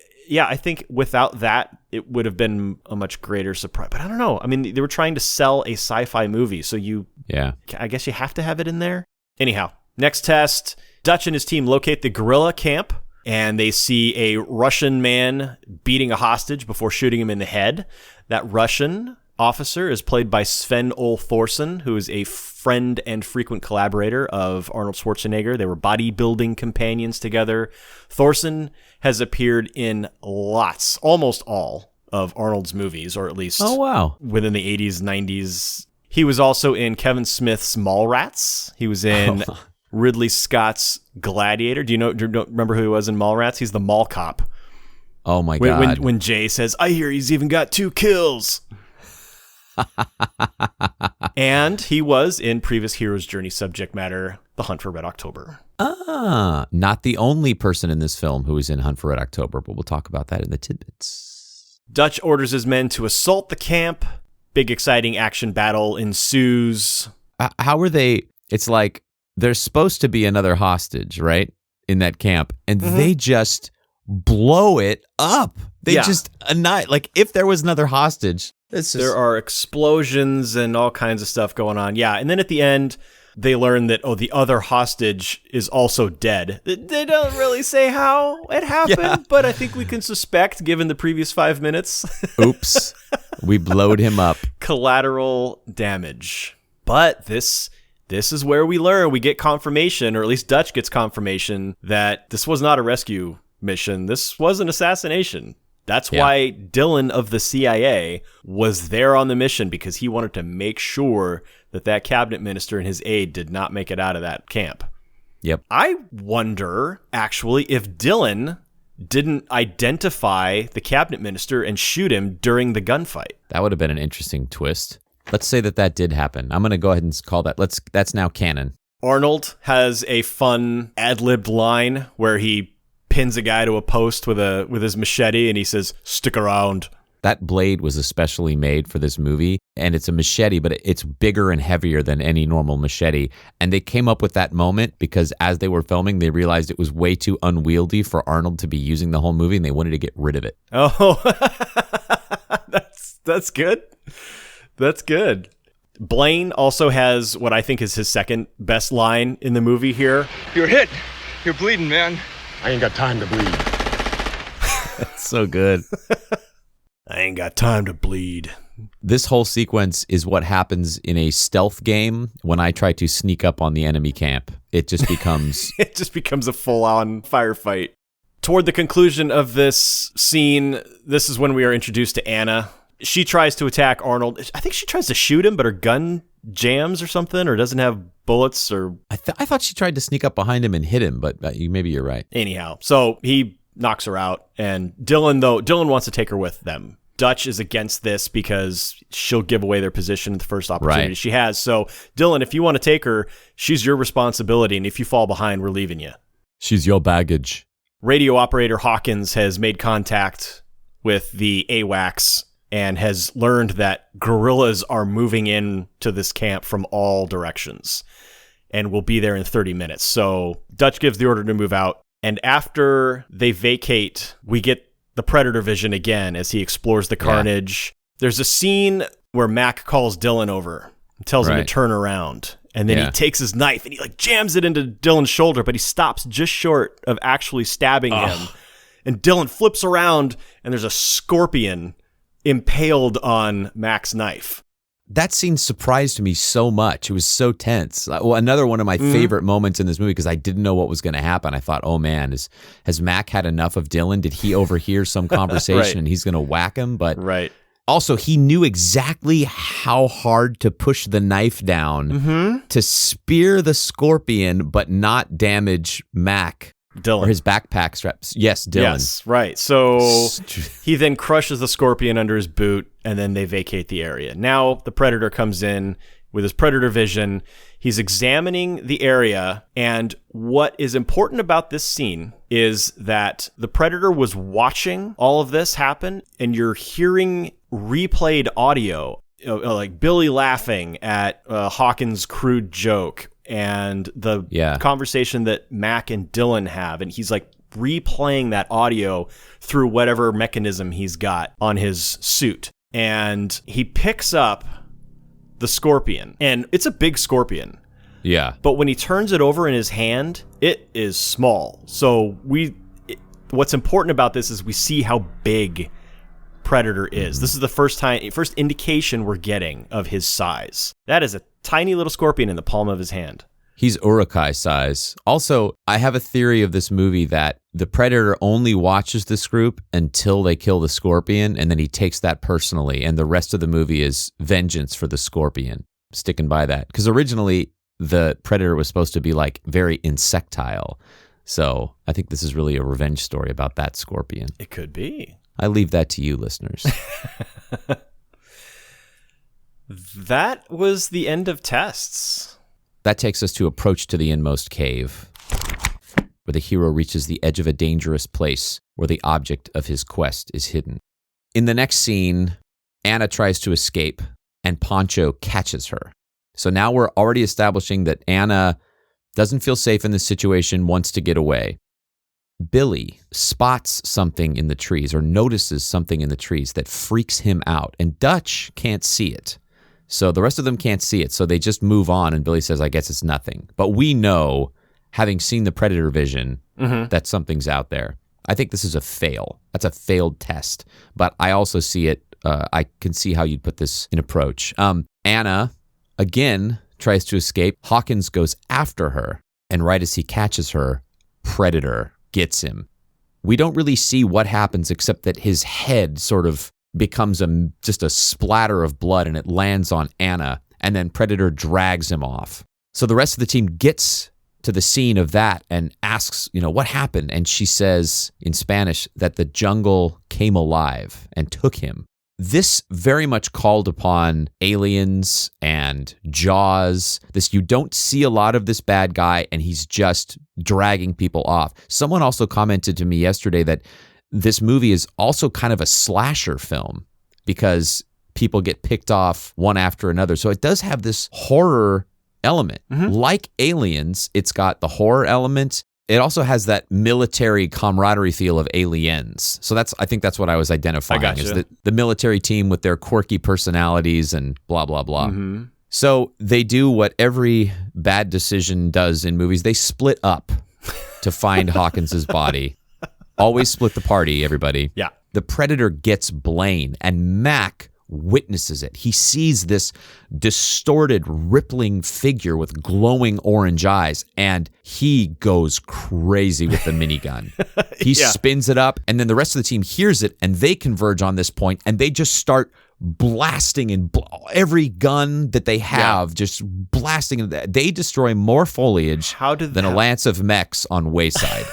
think without that, it would have been a much greater surprise. But I don't know. I mean, they were trying to sell a sci-fi movie, so I guess you have to have it in there. Anyhow, next test, Dutch and his team locate the guerrilla camp, and they see a Russian man beating a hostage before shooting him in the head. That Russian officer is played by Sven Ole Thorsen, who is a friend and frequent collaborator of Arnold Schwarzenegger. They were bodybuilding companions together. Thorsen has appeared in almost all of Arnold's movies, or at least within the 80s, 90s. He was also in Kevin Smith's Mallrats. He was in Ridley Scott's Gladiator. Do you remember who he was in Mallrats? He's the mall cop. Oh my God. When Jay says, "I hear he's even got 2 kills." And he was in previous Hero's Journey subject matter, The Hunt for Red October. Not the only person in this film who is in Hunt for Red October, but we'll talk about that in the tidbits. Dutch orders his men to assault the camp. Big exciting action battle ensues. How are they? It's like there's supposed to be another hostage, right, in that camp, and they just blow it up. They just annihilate. Like if there was another hostage. There are explosions and all kinds of stuff going on. Yeah, and then at the end, they learn that, the other hostage is also dead. They don't really say how it happened, but I think we can suspect, given the previous 5 minutes. Oops. We blowed him up. Collateral damage. But this is where we learn. We get confirmation, or at least Dutch gets confirmation, that this was not a rescue mission. This was an assassination. That's why Dylan of the CIA was there on the mission, because he wanted to make sure that cabinet minister and his aide did not make it out of that camp. Yep. I wonder, actually, if Dylan didn't identify the cabinet minister and shoot him during the gunfight. That would have been an interesting twist. Let's say that did happen. I'm going to go ahead and call that. That's now canon. Arnold has a fun ad-libbed line where he pins a guy to a post with his machete, and he says, "Stick around." That blade was especially made for this movie, and it's a machete, but it's bigger and heavier than any normal machete. And they came up with that moment because as they were filming, they realized it was way too unwieldy for Arnold to be using the whole movie, and they wanted to get rid of it. Oh, that's good. That's good. Blaine also has what I think is his second best line in the movie here. "You're hit. You're bleeding, man. I ain't got time to bleed." That's so good. I ain't got time to bleed. This whole sequence is what happens in a stealth game when I try to sneak up on the enemy camp. It just becomes... It just becomes a full-on firefight. Toward the conclusion of this scene, this is when we are introduced to Anna. She tries to attack Arnold. I think she tries to shoot him, but her gun jams or something, or doesn't have bullets, or... I thought she tried to sneak up behind him and hit him, but maybe you're right. Anyhow, so he knocks her out, and Dylan wants to take her with them. Dutch is against this because she'll give away their position at the first opportunity she has. So, Dylan, if you want to take her, she's your responsibility, and if you fall behind, we're leaving you. She's your baggage. Radio operator Hawkins has made contact with the AWACS and has learned that guerrillas are moving in to this camp from all directions and will be there in 30 minutes. So Dutch gives the order to move out. And after they vacate, we get the Predator vision again as he explores the carnage. There's a scene where Mac calls Dylan over and tells him to turn around. And then he takes his knife and he jams it into Dylan's shoulder, but he stops just short of actually stabbing him. And Dylan flips around and there's a scorpion impaled on Mac's knife. That scene surprised me so much. It was so tense. Well, another one of my favorite moments in this movie, because I didn't know what was going to happen. I thought, oh man, has Mac had enough of Dylan? Did he overhear some conversation and he's going to whack him? But also, he knew exactly how hard to push the knife down to spear the scorpion, but not damage Mac. Dylan. Or his backpack straps. Yes, Dylan. Yes, right. So he then crushes the scorpion under his boot, and then they vacate the area. Now the Predator comes in with his Predator vision. He's examining the area, and what is important about this scene is that the Predator was watching all of this happen, and you're hearing replayed audio, like Billy laughing at Hawkins' crude joke, and the conversation that Mac and Dylan have, and he's like replaying that audio through whatever mechanism he's got on his suit. And he picks up the scorpion, and it's a big scorpion. Yeah. But when he turns it over in his hand, it is small. So what's important about this is we see how big Predator is. This is the first indication we're getting of his size. That is a tiny little scorpion in the palm of his hand. He's Uruk-hai size. Also, I have a theory of this movie that the Predator only watches this group until they kill the scorpion, and then he takes that personally, and the rest of the movie is vengeance for the scorpion. Sticking by that. Because originally, the Predator was supposed to be like very insectile. So I think this is really a revenge story about that scorpion. It could be. I leave that to you, listeners. That was the end of tests. That takes us to Approach to the Inmost Cave, where the hero reaches the edge of a dangerous place where the object of his quest is hidden. In the next scene, Anna tries to escape, and Pancho catches her. So now we're already establishing that Anna doesn't feel safe in this situation, wants to get away. Billy spots something in the trees or notices something in the trees that freaks him out, and Dutch can't see it. So the rest of them can't see it, so they just move on, and Billy says, I guess it's nothing. But we know, having seen the Predator vision, that something's out there. I think this is a fail. That's a failed test. But I also see it, I can see how you'd put this in Approach. Anna, again, tries to escape. Hawkins goes after her, and right as he catches her, Predator gets him. We don't really see what happens except that his head sort of becomes just a splatter of blood, and it lands on Anna, and then Predator drags him off. So the rest of the team gets to the scene of that and asks, what happened? And she says in Spanish that the jungle came alive and took him. This very much called upon Aliens and Jaws. You don't see a lot of this bad guy, and he's just dragging people off. Someone also commented to me yesterday that this movie is also kind of a slasher film because people get picked off one after another. So it does have this horror element. Like Aliens, it's got the horror element. It also has that military camaraderie feel of Aliens. So I think that's what I was identifying. Is the military team with their quirky personalities and blah, blah, blah. So they do what every bad decision does in movies. They split up to find Hawkins's body. Always split the party, everybody. Yeah. The Predator gets Blaine, and Mac witnesses it. He sees this distorted, rippling figure with glowing orange eyes, and he goes crazy with the minigun. He spins it up, and then the rest of the team hears it, and they converge on this point, and they just start blasting and every gun that they have, just blasting. They destroy more foliage than a lance of mechs on Wayside.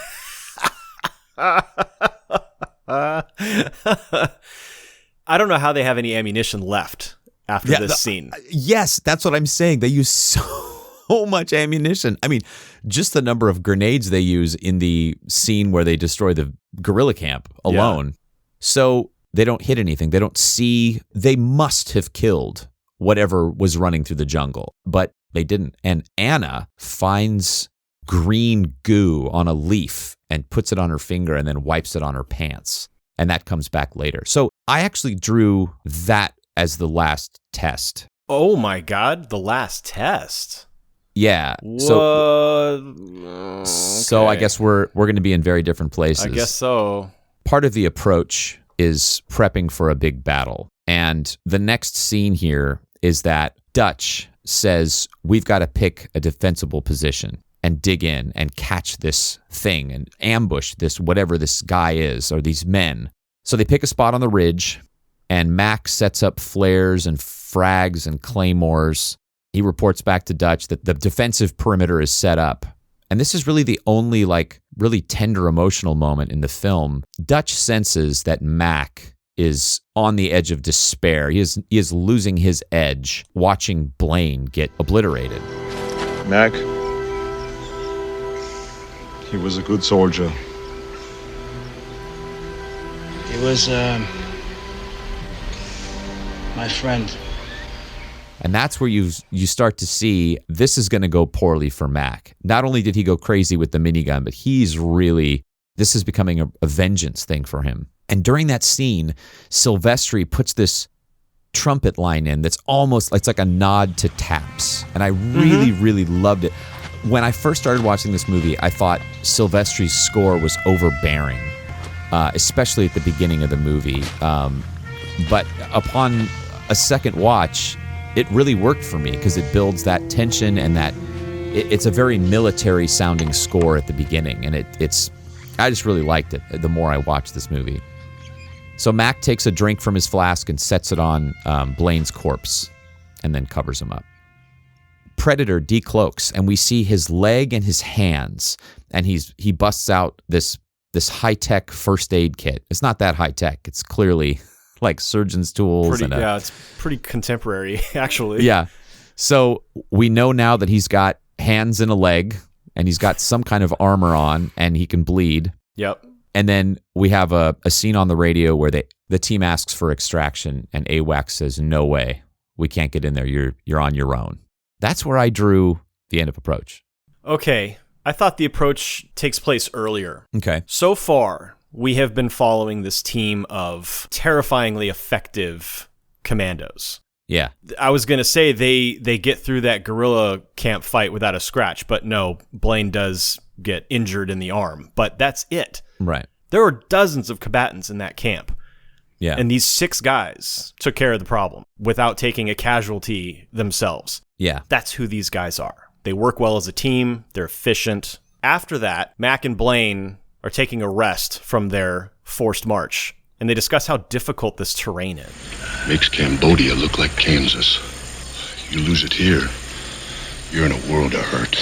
I don't know how they have any ammunition left after this scene. Yes, that's what I'm saying. They use so much ammunition. I mean, just the number of grenades they use in the scene where they destroy the guerrilla camp alone. So they don't hit anything. They don't see. They must have killed whatever was running through the jungle, but they didn't. And Anna finds green goo on a leaf and puts it on her finger and then wipes it on her pants. And that comes back later. So I actually drew that as the last test. Oh my God, the last test. Yeah. Okay. So I guess we're going to be in very different places. I guess so. Part of the approach is prepping for a big battle. And the next scene here is that Dutch says, we've got to pick a defensible position and dig in and catch this thing and ambush this, whatever this guy is, or these men. So they pick a spot on the ridge, and Mac sets up flares and frags and claymores. He reports back to Dutch that the defensive perimeter is set up, and this is really the only really tender emotional moment in the film, Dutch senses that Mac is on the edge of despair. He is losing his edge watching Blaine get obliterated. Mac, he was a good soldier. He was, my friend. And that's where you start to see this is going to go poorly for Mac. Not only did he go crazy with the minigun, but this is becoming a vengeance thing for him. And during that scene, Silvestri puts this trumpet line in that's it's like a nod to Taps. And I really, really loved it. When I first started watching this movie, I thought Silvestri's score was overbearing, especially at the beginning of the movie. But upon a second watch, it really worked for me because it builds that tension and that it's a very military sounding score at the beginning. And I just really liked it the more I watched this movie. So Mac takes a drink from his flask and sets it on Blaine's corpse and then covers him up. Predator decloaks and we see his leg and his hands, and he busts out this high-tech first aid kit. It's not that high-tech. It's clearly like surgeon's tools. It's pretty contemporary, actually. Yeah. So we know now that he's got hands and a leg, and he's got some kind of armor on, and he can bleed. Yep. And then we have a scene on the radio where the team asks for extraction, and AWACS says, "No way, we can't get in there. You're on your own." That's where I drew the end of approach. Okay, I thought the approach takes place earlier. Okay. So far, we have been following this team of terrifyingly effective commandos. Yeah. I was going to say they get through that guerrilla camp fight without a scratch, but no, Blaine does get injured in the arm, but that's it. Right. There were dozens of combatants in that camp. Yeah. And these 6 guys took care of the problem without taking a casualty themselves. Yeah. That's who these guys are. They work well as a team. They're efficient. After that, Mac and Blaine are taking a rest from their forced march, and they discuss how difficult this terrain is. Makes Cambodia look like Kansas. You lose it here, you're in a world of hurt.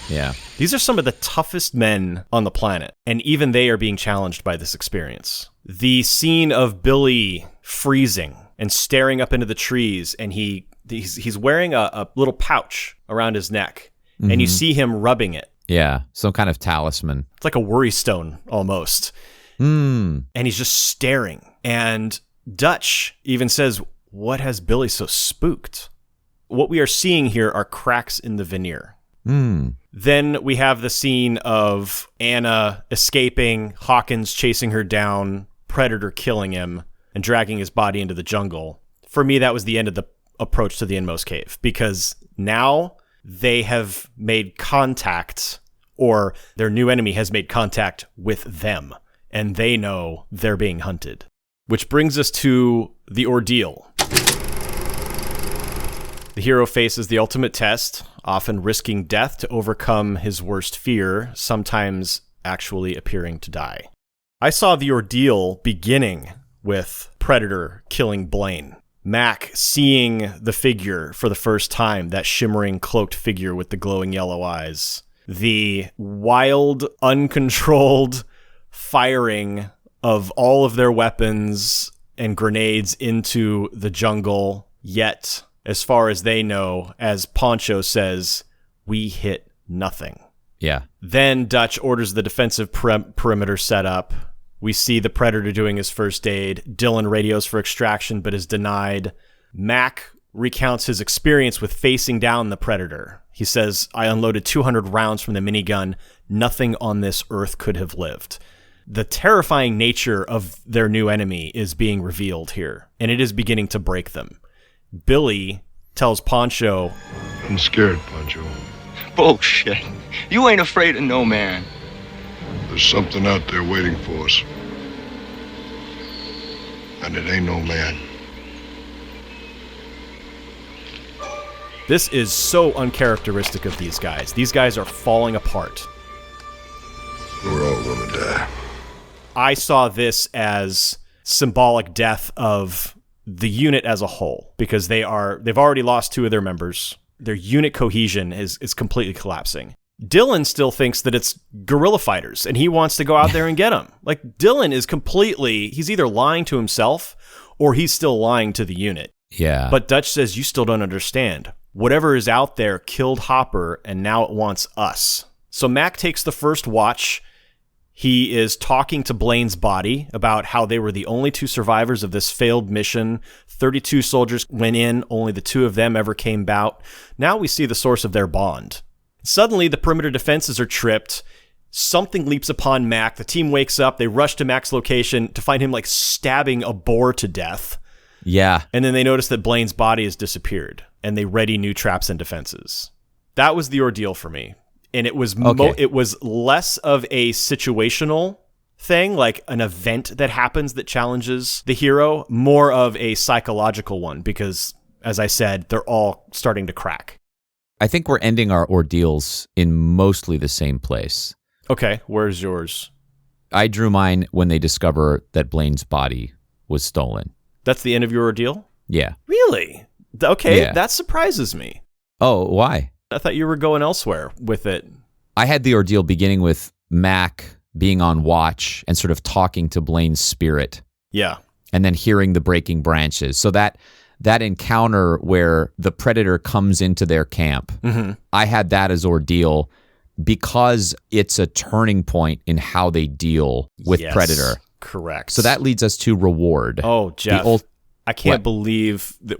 Yeah. These are some of the toughest men on the planet, and even they are being challenged by this experience. The scene of Billy freezing and staring up into the trees, and he's wearing a little pouch around his neck, and you see him rubbing it. Yeah, some kind of talisman. It's like a worry stone almost. And he's just staring. And Dutch even says, "What has Billy so spooked?" What we are seeing here are cracks in the veneer. Then we have the scene of Anna escaping, Hawkins chasing her down, Predator killing him, and dragging his body into the jungle. For me, that was the end of the approach to the Inmost Cave, because now they have made contact, or their new enemy has made contact with them, and they know they're being hunted. Which brings us to the ordeal. The hero faces the ultimate test, often risking death to overcome his worst fear, sometimes actually appearing to die. I saw the ordeal beginning with Predator killing Blaine. Mac seeing the figure for the first time, that shimmering cloaked figure with the glowing yellow eyes. The wild, uncontrolled firing of all of their weapons and grenades into the jungle, yet, as far as they know, as Poncho says, we hit nothing. Yeah. Then Dutch orders the defensive perimeter set up. We see the Predator doing his first aid. Dylan radios for extraction, but is denied. Mac recounts his experience with facing down the Predator. He says, "I unloaded 200 rounds from the minigun. Nothing on this earth could have lived." The terrifying nature of their new enemy is being revealed here, and it is beginning to break them. Billy tells Poncho, I'm scared, Poncho. Bullshit. You ain't afraid of no man. There's something out there waiting for us. And it ain't no man. This is so uncharacteristic of these guys. These guys are falling apart. We're all gonna die. I saw this as symbolic death of the unit as a whole, because they've already lost 2 of their members. Their unit cohesion is completely collapsing. Dylan still thinks that it's guerrilla fighters, and he wants to go out there and get them. Like, Dylan is he's either lying to himself or he's still lying to the unit. Yeah. But Dutch says, you still don't understand. Whatever is out there killed Hopper, and now it wants us. So Mac takes the first watch. He is talking to Blaine's body about how they were the only 2 survivors of this failed mission. 32 soldiers went in, only the 2 of them ever came out. Now we see the source of their bond. Suddenly, the perimeter defenses are tripped. Something leaps upon Mac. The team wakes up. They rush to Mac's location to find him like stabbing a boar to death. Yeah. And then they notice that Blaine's body has disappeared, and they ready new traps and defenses. That was the ordeal for me. And it was it was less of a situational thing, like an event that happens that challenges the hero, more of a psychological one, because, as I said, they're all starting to crack. I think we're ending our ordeals in mostly the same place. Okay, where's yours? I drew mine when they discover that Blaine's body was stolen. That's the end of your ordeal? Yeah. Really? Okay, Yeah. That surprises me. Oh, why? I thought you were going elsewhere with it. I had the ordeal beginning with Mac being on watch and sort of talking to Blaine's spirit. Yeah. And then hearing the breaking branches. So that encounter where the Predator comes into their camp, I had that as ordeal because it's a turning point in how they deal with Predator. Correct. So that leads us to reward. Oh, Jeff, I can't believe that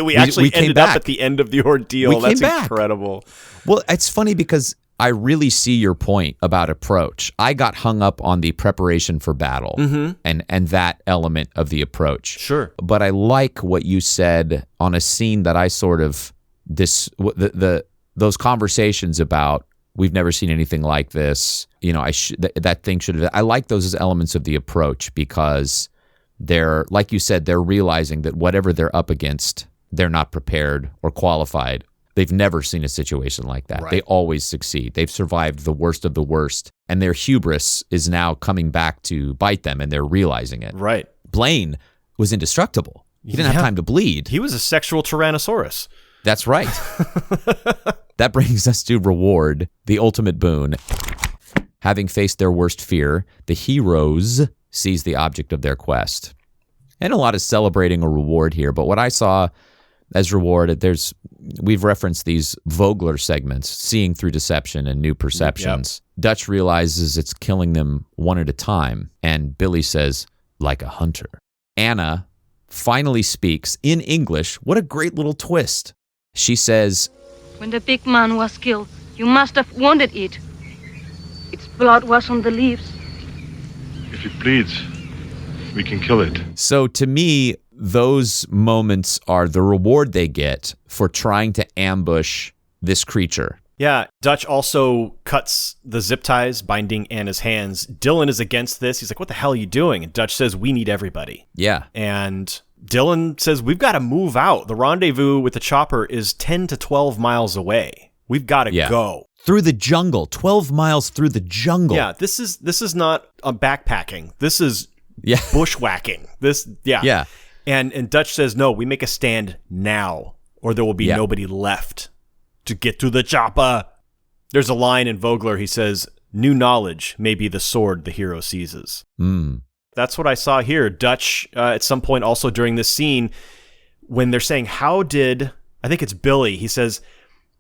we actually ended up at the end of the ordeal. That's incredible. Well, it's funny because I really see your point about approach. I got hung up on the preparation for battle and that element of the approach. Sure. But I like what you said on a scene that I sort of those conversations about we've never seen anything like this. You know, that thing should have. I like those as elements of the approach because they're, like you said, they're realizing that whatever they're up against, they're not prepared or qualified. They've never seen a situation like that. Right. They always succeed. They've survived the worst of the worst, and their hubris is now coming back to bite them, and they're realizing it. Right. Blaine was indestructible. He didn't have time to bleed. He was a sexual Tyrannosaurus. That's right. That brings us to reward, the ultimate boon. Having faced their worst fear, the heroes seize the object of their quest. And a lot of celebrating a reward here, but what I saw as reward, we've referenced these Vogler segments, seeing through deception and new perceptions. Yep. Dutch realizes it's killing them one at a time, and Billy says, like a hunter. Anna finally speaks in English. What a great little twist. She says, when the big man was killed, you must have wanted it. Its blood was on the leaves. If it bleeds, we can kill it. So to me, those moments are the reward they get for trying to ambush this creature. Yeah, Dutch also cuts the zip ties binding Anna's hands. Dylan is against this. He's like, what the hell are you doing? And Dutch says, we need everybody. Yeah. And Dylan says, we've got to move out. The rendezvous with the chopper is 10 to 12 miles away. We've got to go. Through the jungle, 12 miles through the jungle. Yeah, this is not a backpacking. This is bushwhacking. Yeah. And Dutch says, no, we make a stand now, or there will be nobody left to get to the choppa. There's a line in Vogler. He says, new knowledge may be the sword the hero seizes. That's what I saw here. Dutch, at some point also during this scene, when they're saying, I think it's Billy, he says,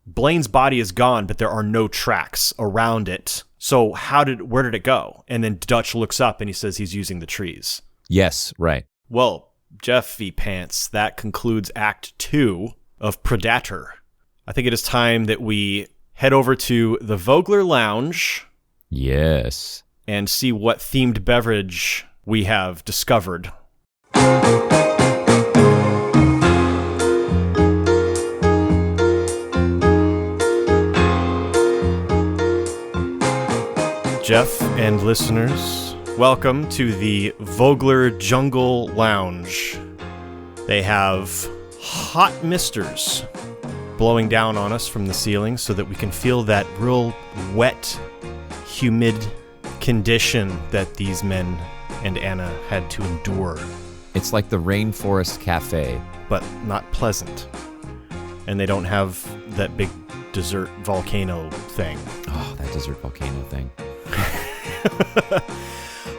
Blaine's body is gone, but there are no tracks around it. So where did it go? And then Dutch looks up and he says he's using the trees. Yes, right. Well, Jeff V. Pants, that concludes Act 2 of Predator. I think it is time that we head over to the Vogler Lounge. Yes. And see what themed beverage we have discovered. Jeff and listeners, welcome to the Vogler Jungle Lounge. They have hot misters blowing down on us from the ceiling so that we can feel that real wet, humid condition that these men and Anna had to endure. It's like the Rainforest Cafe. But not pleasant. And they don't have that big desert volcano thing. Oh, that desert volcano thing.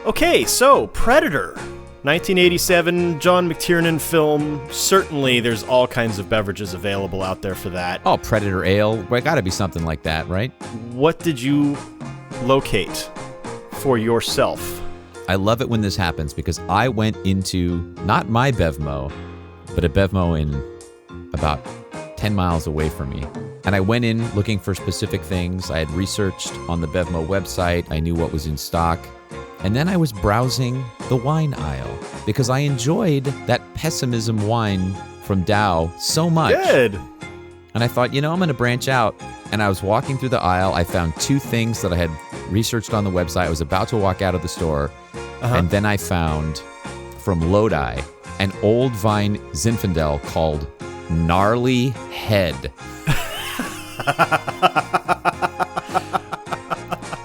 Okay, so Predator. 1987 John McTiernan film. Certainly there's all kinds of beverages available out there for that. Oh, Predator Ale. Well, it got to be something like that, right? What did you locate for yourself? I love it when this happens because I went into not my Bevmo, but a Bevmo in about 10 miles away from me. And I went in looking for specific things. I had researched on the Bevmo website. I knew what was in stock. And then I was browsing the wine aisle because I enjoyed that pessimism wine from Dow so much. Good. And I thought, I'm going to branch out. And I was walking through the aisle. I found two things that I had researched on the website. I was about to walk out of the store. And then I found from Lodi an old vine Zinfandel called Gnarly Head.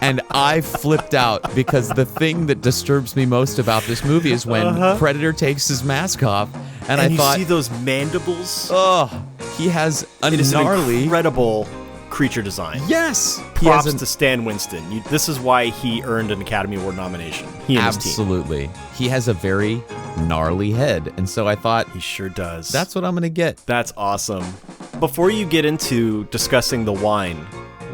And I flipped out because the thing that disturbs me most about this movie is when Predator takes his mask off, and I thought, you see those mandibles? Oh, he has a It is gnarly, an incredible creature design. Yes, Props to Stan Winston. This is why he earned an Academy Award nomination. He and his team. Absolutely, he has a very gnarly head, and so I thought he sure does. That's what I'm gonna get. That's awesome. Before you get into discussing the wine,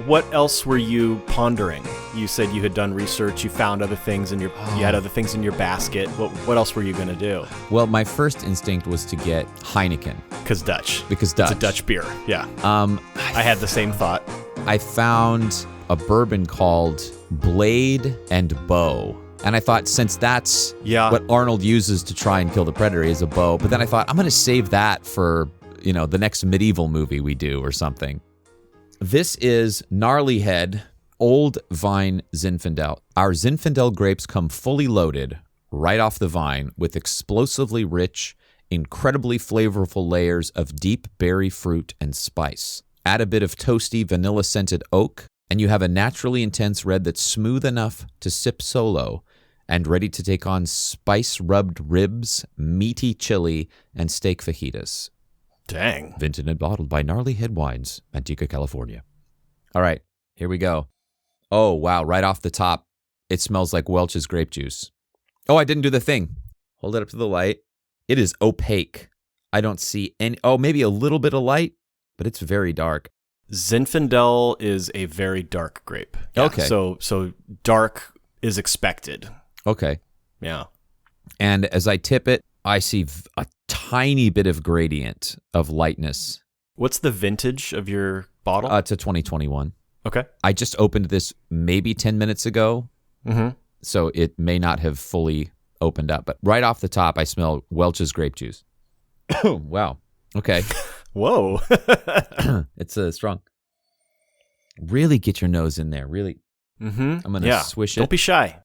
what else were you pondering? You said you had done research. You found other things you had other things in your basket. What else were you going to do? Well, my first instinct was to get Heineken. Because Dutch. It's a Dutch beer. Yeah. I had the same thought. I found a bourbon called Blade and Bow. And I thought, since that's what Arnold uses to try and kill the Predator, is a bow. But then I thought, I'm going to save that for, the next medieval movie we do or something. This is Gnarly Head Old Vine Zinfandel. Our Zinfandel grapes come fully loaded right off the vine with explosively rich, incredibly flavorful layers of deep berry fruit and spice. Add a bit of toasty vanilla-scented oak, and you have a naturally intense red that's smooth enough to sip solo and ready to take on spice-rubbed ribs, meaty chili, and steak fajitas. Dang. Vinted and bottled by Gnarly Head Wines, Antigua, California. All right, here we go. Oh, wow, right off the top, it smells like Welch's grape juice. Oh, I didn't do the thing. Hold it up to the light. It is opaque. I don't see any, maybe a little bit of light, but it's very dark. Zinfandel is a very dark grape. Yeah, okay. So dark is expected. Okay. Yeah. And as I tip it, I see a tiny bit of gradient of lightness. What's the vintage of your bottle? It's a 2021. Okay. I just opened this maybe 10 minutes ago, so it may not have fully opened up. But right off the top, I smell Welch's grape juice. Wow. Okay. Whoa. It's strong. Really get your nose in there. Really. I'm going to swish it. Don't be shy.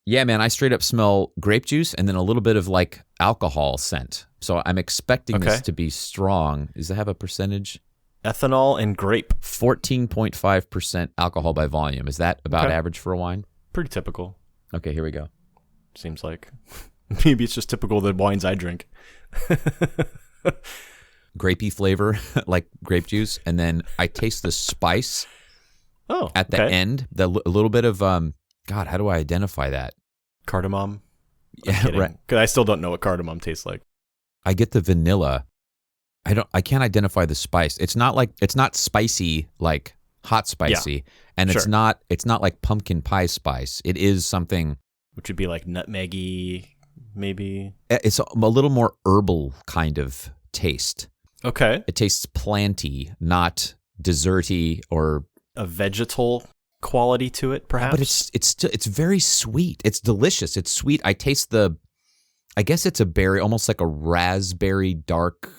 Yeah, man, I straight up smell grape juice and then a little bit of like alcohol scent. So I'm expecting this to be strong. Does it have a percentage? Ethanol and grape. 14.5% alcohol by volume. Is that about average for a wine? Pretty typical. Okay, here we go. Seems like. Maybe it's just typical of the wines I drink. Grapey flavor, like grape juice. And then I taste the spice at the end. A little bit of, God, how do I identify that? Cardamom? Yeah, right. Because I still don't know what cardamom tastes like. I get the vanilla. I can't identify the spice. It's not spicy like hot spicy, and it's not like pumpkin pie spice. It is something which would be like nutmeggy, maybe. It's a little more herbal kind of taste. Okay. It tastes planty, not desserty or a vegetal quality to it, perhaps. But it's very sweet. It's delicious. It's sweet. I taste I guess it's a berry, almost like a raspberry, dark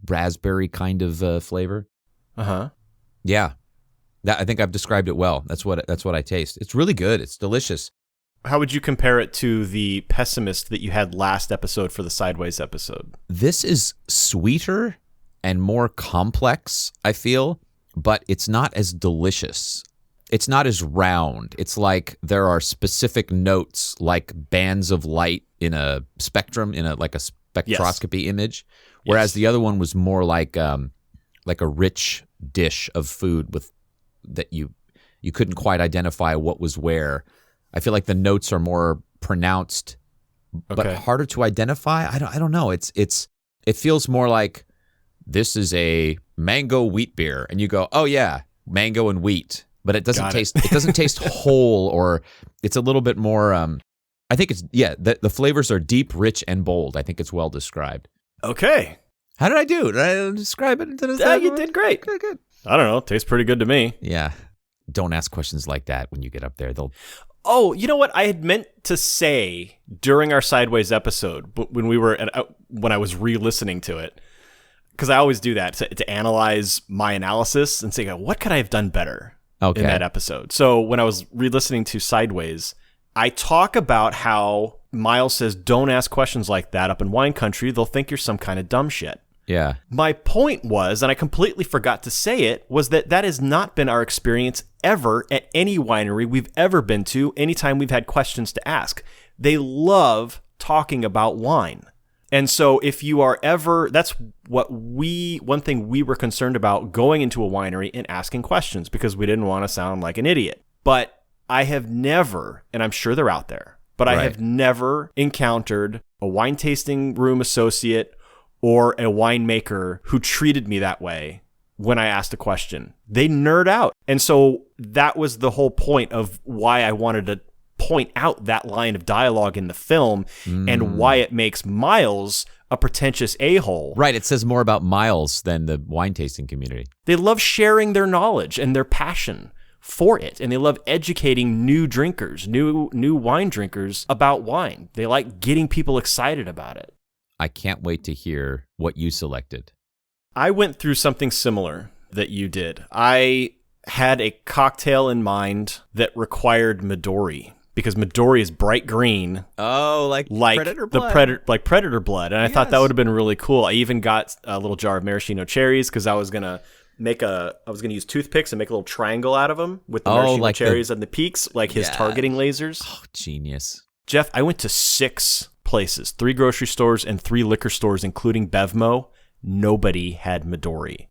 raspberry kind of flavor. Yeah, I think I've described it well. That's what I taste. It's really good. It's delicious. How would you compare it to the pessimist that you had last episode for the Sideways episode? This is sweeter and more complex, I feel, but it's not as delicious. It's not as round. It's like there are specific notes, like bands of light in a spectrum, like a spectroscopy image, whereas the other one was more like like a rich dish of food with that you couldn't quite identify what was where. I feel like the notes are more pronounced, but harder to identify. I don't know. It feels more like this is a mango wheat beer, and you go, oh yeah, mango and wheat, but it doesn't taste. It doesn't taste whole, or it's a little bit more. I think it's the flavors are deep, rich, and bold. I think it's well described. Okay. How did I do? Did I describe it? You did great. Good. I don't know. Tastes pretty good to me. Yeah. Don't ask questions like that when you get up there. Oh, you know what? I had meant to say during our Sideways episode, when I was re-listening to it, because I always do that to analyze my analysis and say, what could I have done better in that episode? So when I was re-listening to Sideways, I talk about how Miles says, don't ask questions like that up in wine country. They'll think you're some kind of dumb shit. Yeah. My point was, and I completely forgot to say it, was that has not been our experience ever at any winery we've ever been to, anytime we've had questions to ask. They love talking about wine. And so if you are ever, that's one thing we were concerned about going into a winery and asking questions, because we didn't want to sound like an idiot. But I have never, and I'm sure they're out there, but I have never encountered a wine tasting room associate or a winemaker who treated me that way when I asked a question. They nerd out. And so that was the whole point of why I wanted to point out that line of dialogue in the film and why it makes Miles a pretentious a-hole. Right. It says more about Miles than the wine tasting community. They love sharing their knowledge and their passion for it, and they love educating new drinkers, new wine drinkers about wine. They like getting people excited about it. I can't wait to hear what you selected. I went through something similar that you did. I had a cocktail in mind that required Midori, because Midori is bright green. Oh, like predator blood. Predator blood. And I thought that would have been really cool. I even got a little jar of maraschino cherries, because I was going to use toothpicks and make a little triangle out of them with the maraschino cherries and the peaks, like his targeting lasers. Oh, genius. Jeff, I went to 6 places, 3 grocery stores and 3 liquor stores, including Bevmo. Nobody had Midori.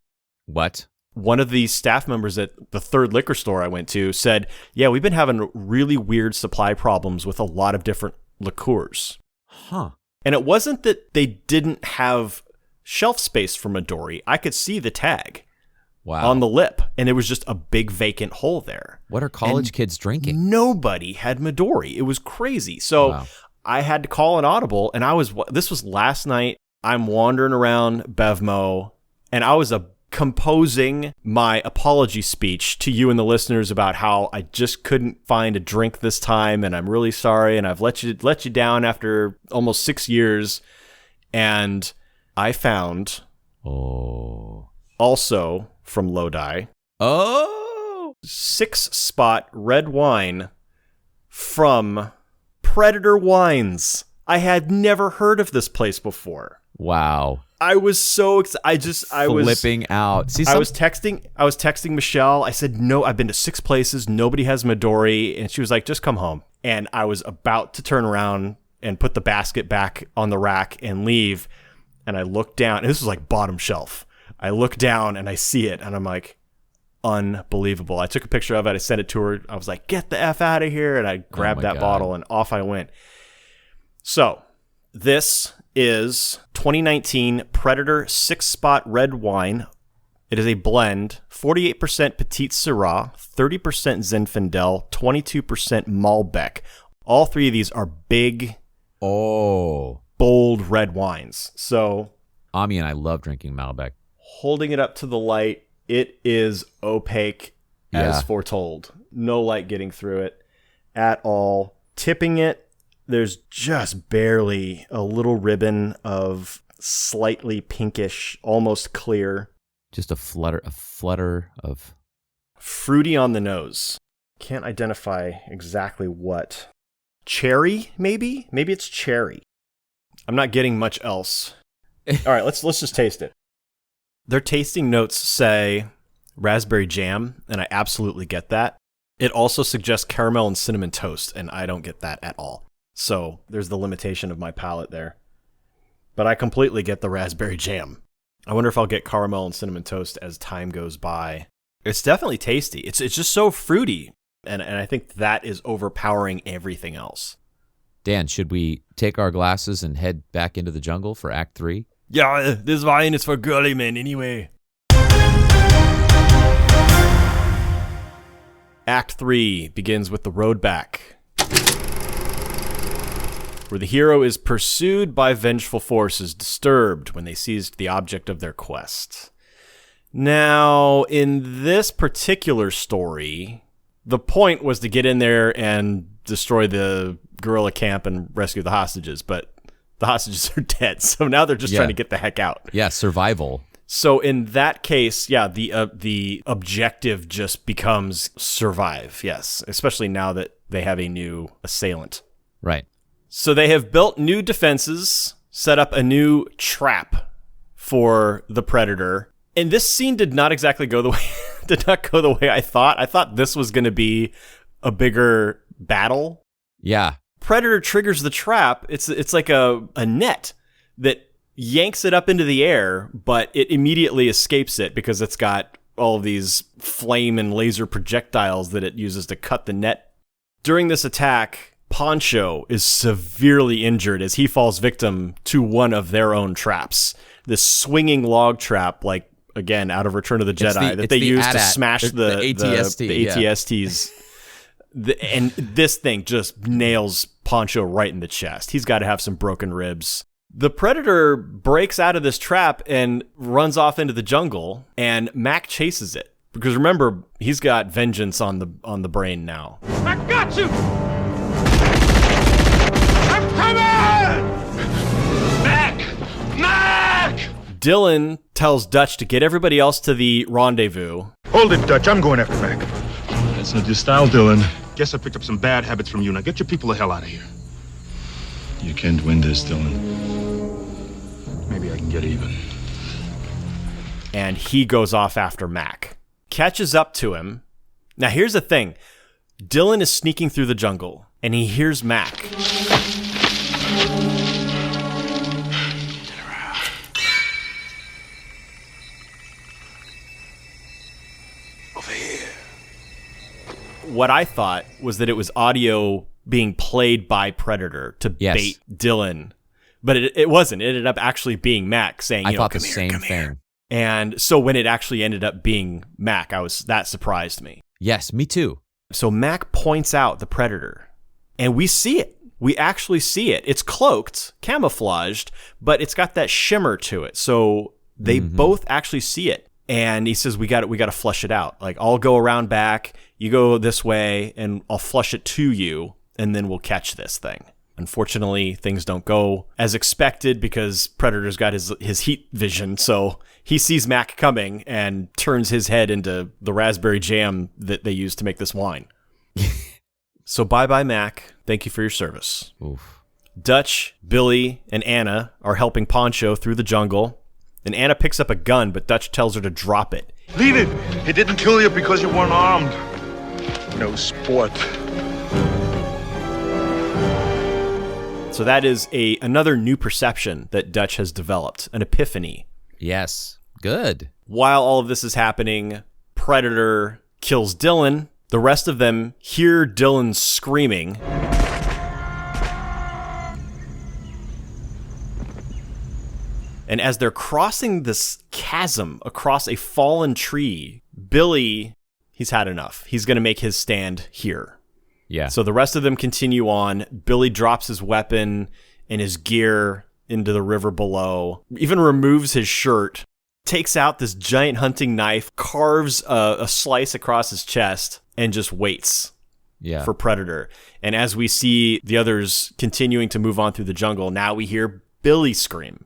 What? One of the staff members at the 3rd liquor store I went to said, yeah, we've been having really weird supply problems with a lot of different liqueurs. Huh. And it wasn't that they didn't have shelf space for Midori. I could see the tag. Wow. On the lip, and it was just a big vacant hole there. What are college kids drinking? Nobody had Midori. It was crazy. So I had to call an audible, and this was last night. I'm wandering around Bevmo, and I was composing my apology speech to you and the listeners about how I just couldn't find a drink this time, and I'm really sorry, and I've let you down after almost 6 years. And I found also from Lodi, 6-spot red wine from Predator Wines. I had never heard of this place before. Wow. I was so excited. I was flipping out. I was texting Michelle. I said, no, I've been to 6 places. Nobody has Midori. And she was like, just come home. And I was about to turn around and put the basket back on the rack and leave. And I looked down, and this was like bottom shelf. I look down and I see it, and I'm like, unbelievable. I took a picture of it. I sent it to her. I was like, get the F out of here. And I grabbed that bottle, and off I went. So this is 2019 Predator 6-spot red wine. It is a blend, 48% Petite Syrah, 30% Zinfandel, 22% Malbec. All 3 of these are big, bold red wines. So Ami and I love drinking Malbec. Holding it up to the light, it is opaque as foretold. No light getting through it at all. Tipping it, there's just barely a little ribbon of slightly pinkish, almost clear. Just a flutter of fruity on the nose. Can't identify exactly what. Cherry, maybe? Maybe it's cherry. I'm not getting much else. All right, let's just taste it. Their tasting notes say raspberry jam, and I absolutely get that. It also suggests caramel and cinnamon toast, and I don't get that at all. So there's the limitation of my palate there. But I completely get the raspberry jam. I wonder if I'll get caramel and cinnamon toast as time goes by. It's definitely tasty. It's just so fruity, and I think that is overpowering everything else. Dan, should we take our glasses and head back into the jungle for Act 3? Yeah, this wine is for girly men anyway. Act 3 begins with the road back, where the hero is pursued by vengeful forces disturbed when they seized the object of their quest. Now, in this particular story, the point was to get in there and destroy the guerrilla camp and rescue the hostages, but the hostages are dead, so now they're just trying to get the heck out. Yeah, survival. So in that case, yeah, the objective just becomes survive, yes, especially now that they have a new assailant. Right. So they have built new defenses, set up a new trap for the predator, and this scene did not exactly go the way I thought. I thought this was going to be a bigger battle. Yeah. Predator triggers the trap. It's like a net that yanks it up into the air, but it immediately escapes it because it's got all of these flame and laser projectiles that it uses to cut the net. During this attack, Poncho is severely injured as he falls victim to one of their own traps. This swinging log trap, like, again, out of Return of the Jedi, that they use to smash the ATSTs. And this thing just nails Poncho right in the chest. He's got to have some broken ribs. The Predator breaks out of this trap and runs off into the jungle, and Mac chases it. Because remember, he's got vengeance on the brain now. I got you! I'm coming! Mac! Dylan tells Dutch to get everybody else to the rendezvous. Hold it, Dutch. I'm going after Mac. That's not your style, Dylan. Guess I picked up some bad habits from you. Now get your people the hell out of here. You can't win this, Dylan. Maybe I can get even. And he goes off after Mac. Catches up to him. Now here's the thing. Dylan is sneaking through the jungle, and he hears Mac. Over here. What I thought was that it was audio being played by Predator to bait Dylan. But it wasn't. It ended up actually being Mac saying, I thought the come same here, thing. And so when it actually ended up being Mac, that surprised me. Yes, me too. So Mac points out the Predator, and we see it. We actually see it. It's cloaked, camouflaged, but it's got that shimmer to it. So they both actually see it. And he says, we got to flush it out. Like, I'll go around back, you go this way, and I'll flush it to you, and then we'll catch this thing. Unfortunately, things don't go as expected because Predator's got his heat vision, so he sees Mac coming and turns his head into the raspberry jam that they use to make this wine. So bye-bye, Mac. Thank you for your service. Oof. Dutch, Billy, and Anna are helping Poncho through the jungle, and Anna picks up a gun, but Dutch tells her to drop it. Leave it. He didn't kill you because you weren't armed. No sport. So that is another new perception that Dutch has developed, an epiphany. Yes. Good. While all of this is happening, Predator kills Dylan. The rest of them hear Dylan screaming. And as they're crossing this chasm across a fallen tree, Billy, he's had enough. He's going to make his stand here. Yeah. So the rest of them continue on. Billy drops his weapon and his gear into the river below, even removes his shirt, takes out this giant hunting knife, carves a slice across his chest, and just waits for Predator. And as we see the others continuing to move on through the jungle, now we hear Billy scream.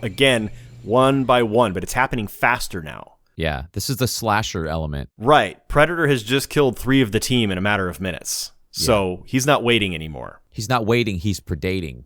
Again, one by one, but it's happening faster now. Yeah, this is the slasher element. Right. Predator has just killed 3 of the team in a matter of minutes. So he's not waiting anymore. He's not waiting, he's predating.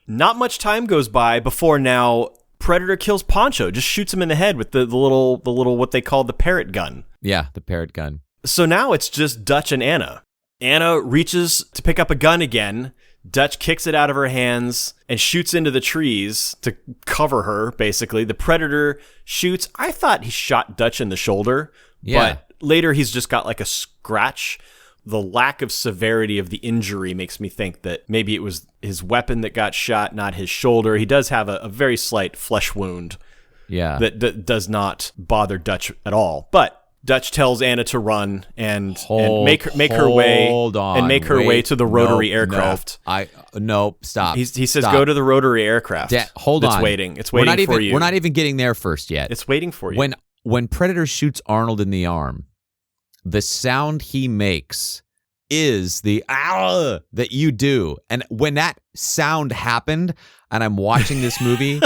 Not much time goes by before now Predator kills Poncho, just shoots him in the head with the little what they call the parrot gun. Yeah, the parrot gun. So now it's just Dutch and Anna. Anna reaches to pick up a gun again. Dutch kicks it out of her hands and shoots into the trees to cover her, basically. The Predator shoots. I thought he shot Dutch in the shoulder, but later he's just got like a scratch. The lack of severity of the injury makes me think that maybe it was his weapon that got shot, not his shoulder. He does have a very slight flesh wound that does not bother Dutch at all. But Dutch tells Anna to run and make her way to the rotary aircraft. Stop. He says go to the rotary aircraft. Hold on. It's waiting. It's waiting for you. We're not even getting there first yet. It's waiting for you. When Predator shoots Arnold in the arm, the sound he makes is the "ah" that you do. And when that sound happened and I'm watching this movie,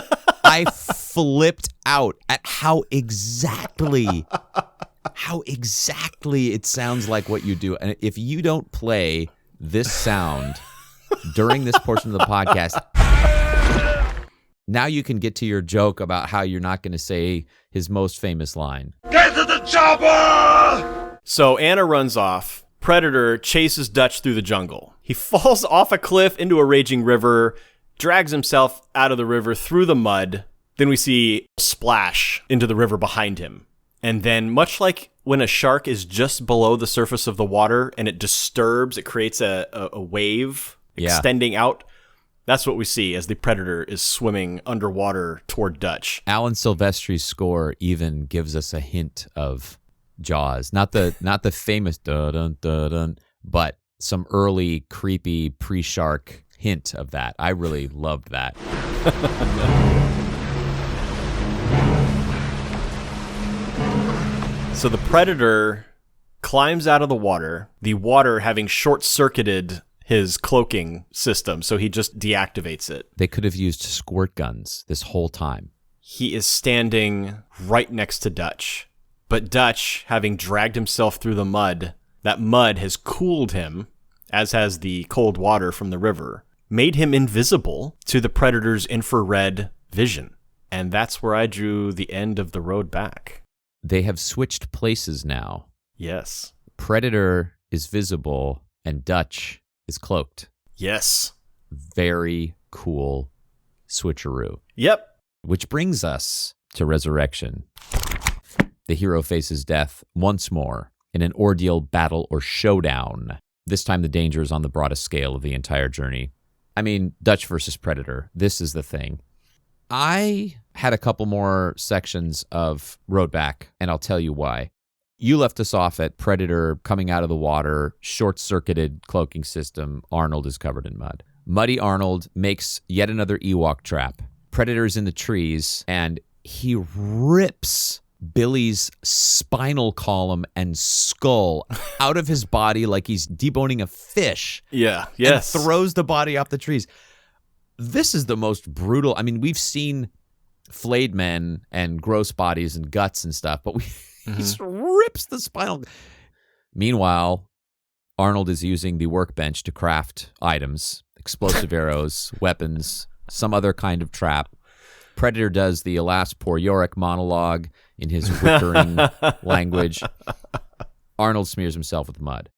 I flipped out at how exactly it sounds like what you do. And if you don't play this sound during this portion of the podcast, now you can get to your joke about how you're not going to say his most famous line. Get to the chopper! So Anna runs off. Predator chases Dutch through the jungle. He falls off a cliff into a raging river, drags himself out of the river through the mud. Then we see a splash into the river behind him. And then, much like when a shark is just below the surface of the water and it disturbs, it creates a wave extending out. That's what we see as the Predator is swimming underwater toward Dutch. Alan Silvestri's score even gives us a hint of Jaws. Not the famous dun dun dun, but some early creepy pre-shark hint of that. I really loved that. So the Predator climbs out of the water having short-circuited his cloaking system, so he just deactivates it. They could have used squirt guns this whole time. He is standing right next to Dutch, but Dutch, having dragged himself through the mud, that mud has cooled him, as has the cold water from the river, made him invisible to the Predator's infrared vision. And that's where I drew the end of the road back. They have switched places now. Yes. Predator is visible and Dutch is cloaked. Yes. Very cool switcheroo. Yep. Which brings us to Resurrection. The hero faces death once more in an ordeal, battle, or showdown. This time the danger is on the broadest scale of the entire journey. I mean, Dutch versus Predator. This is the thing. I had a couple more sections of road back, and I'll tell you why. You left us off at Predator coming out of the water, short-circuited cloaking system. Arnold is covered in mud. Muddy Arnold makes yet another Ewok trap. Predator's in the trees, and he rips Billy's spinal column and skull out of his body like he's deboning a fish. Yeah, yes. And throws the body off the trees. This is the most brutal. I mean, we've seen flayed men and gross bodies and guts and stuff, but he just rips the spinal. Meanwhile, Arnold is using the workbench to craft items, explosive arrows, weapons, some other kind of trap. Predator does the alas poor Yorick monologue in his whickering language. Arnold smears himself with mud.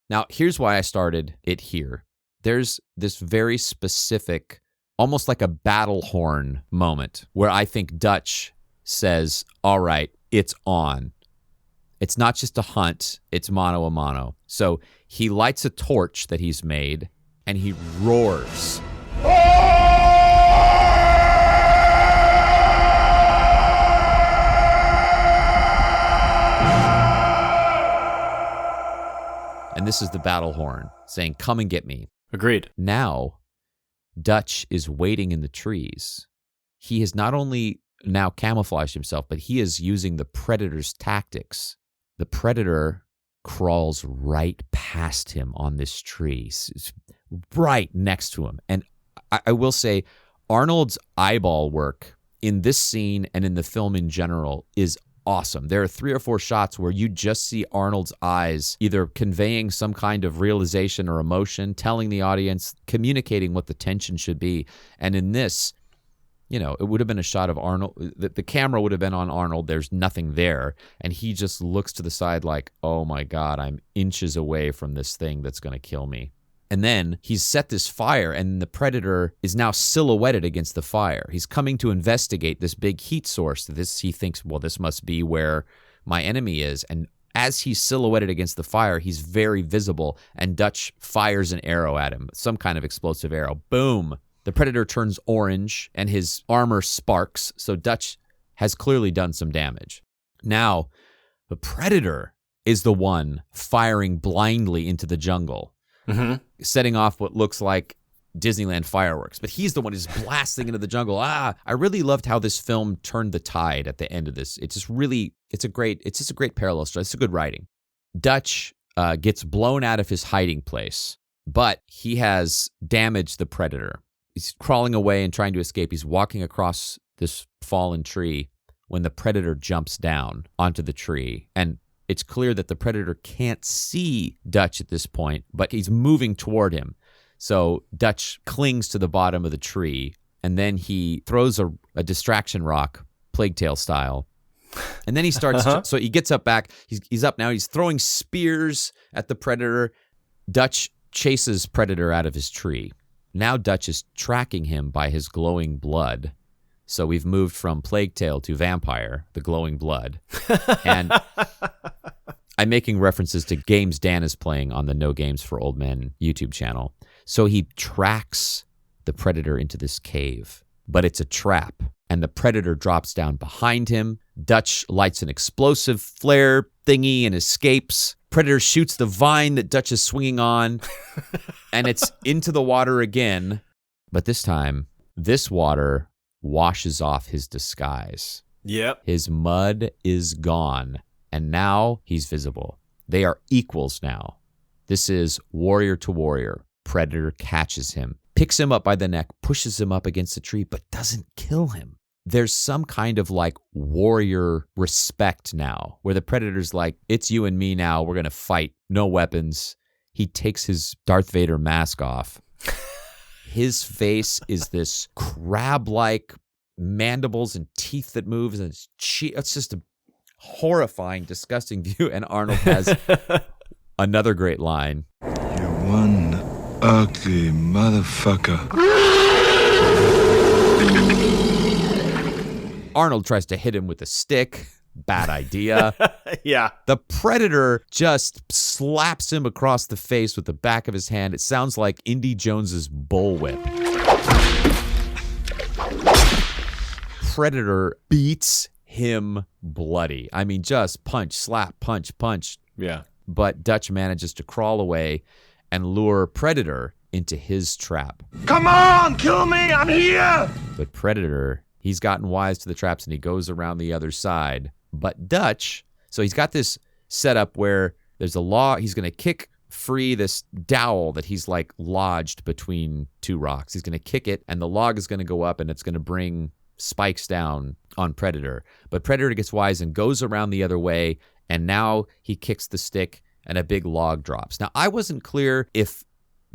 Now, here's why I started it here. There's this very specific, almost like a battle horn moment where I think Dutch says, all right, it's on. It's not just a hunt, it's mano a mano. So he lights a torch that he's made and he roars. And this is the battle horn saying, come and get me. Agreed. Now, Dutch is waiting in the trees. He has not only now camouflaged himself, but he is using the Predator's tactics. The Predator crawls right past him on this tree, right next to him. And I will say, Arnold's eyeball work in this scene and in the film in general is awesome. There are 3 or 4 shots where you just see Arnold's eyes either conveying some kind of realization or emotion, telling the audience, communicating what the tension should be. And in this, it would have been a shot of Arnold. The camera would have been on Arnold. There's nothing there. And he just looks to the side like, oh my God, I'm inches away from this thing that's going to kill me. And then he's set this fire, and the Predator is now silhouetted against the fire. He's coming to investigate this big heat source. He thinks, well, this must be where my enemy is. And as he's silhouetted against the fire, he's very visible, and Dutch fires an arrow at him, some kind of explosive arrow. Boom! The Predator turns orange, and his armor sparks, so Dutch has clearly done some damage. Now, the Predator is the one firing blindly into the jungle, setting off what looks like Disneyland fireworks. But he's the one who's blasting into the jungle. I really loved how this film turned the tide at the end of this. It's just a great parallel story. It's a good writing. Dutch gets blown out of his hiding place, but he has damaged the Predator. He's crawling away and trying to escape. He's walking across this fallen tree when the Predator jumps down onto the tree. And it's clear that the Predator can't see Dutch at this point, but he's moving toward him. So Dutch clings to the bottom of the tree, and then he throws a distraction rock, Plague Tale style. And then he starts, so he gets up back. He's up now. He's throwing spears at the Predator. Dutch chases Predator out of his tree. Now Dutch is tracking him by his glowing blood. So we've moved from Plague Tale to Vampire, the glowing blood. And I'm making references to games Dan is playing on the No Games for Old Men YouTube channel. So he tracks the Predator into this cave, but it's a trap. And the Predator drops down behind him. Dutch lights an explosive flare thingy and escapes. Predator shoots the vine that Dutch is swinging on, and it's into the water again. But this time, this water washes off his disguise. Yep. His mud is gone, and now he's visible. They are equals now. This is warrior to warrior. Predator catches him, picks him up by the neck, pushes him up against a tree, but doesn't kill him. There's some kind of like warrior respect now, where the Predator's like, it's you and me now. We're going to fight. No weapons. He takes his Darth Vader mask off. His face is this crab-like mandibles and teeth that moves, and it's just a horrifying, disgusting view. And Arnold has another great line. You one ugly motherfucker. Arnold tries to hit him with a stick. Bad idea. Yeah. The Predator just slaps him across the face with the back of his hand. It sounds like Indy Jones's bullwhip. Predator beats him bloody. I mean, just punch, slap, punch, punch. Yeah. But Dutch manages to crawl away and lure Predator into his trap. Come on, kill me, I'm here! But Predator, he's gotten wise to the traps and he goes around the other side. But Dutch, so he's got this setup where there's a log. He's going to kick free this dowel that he's like lodged between two rocks. He's going to kick it, and the log is going to go up, and it's going to bring spikes down on Predator. But Predator gets wise and goes around the other way, and now he kicks the stick, and a big log drops. Now, I wasn't clear if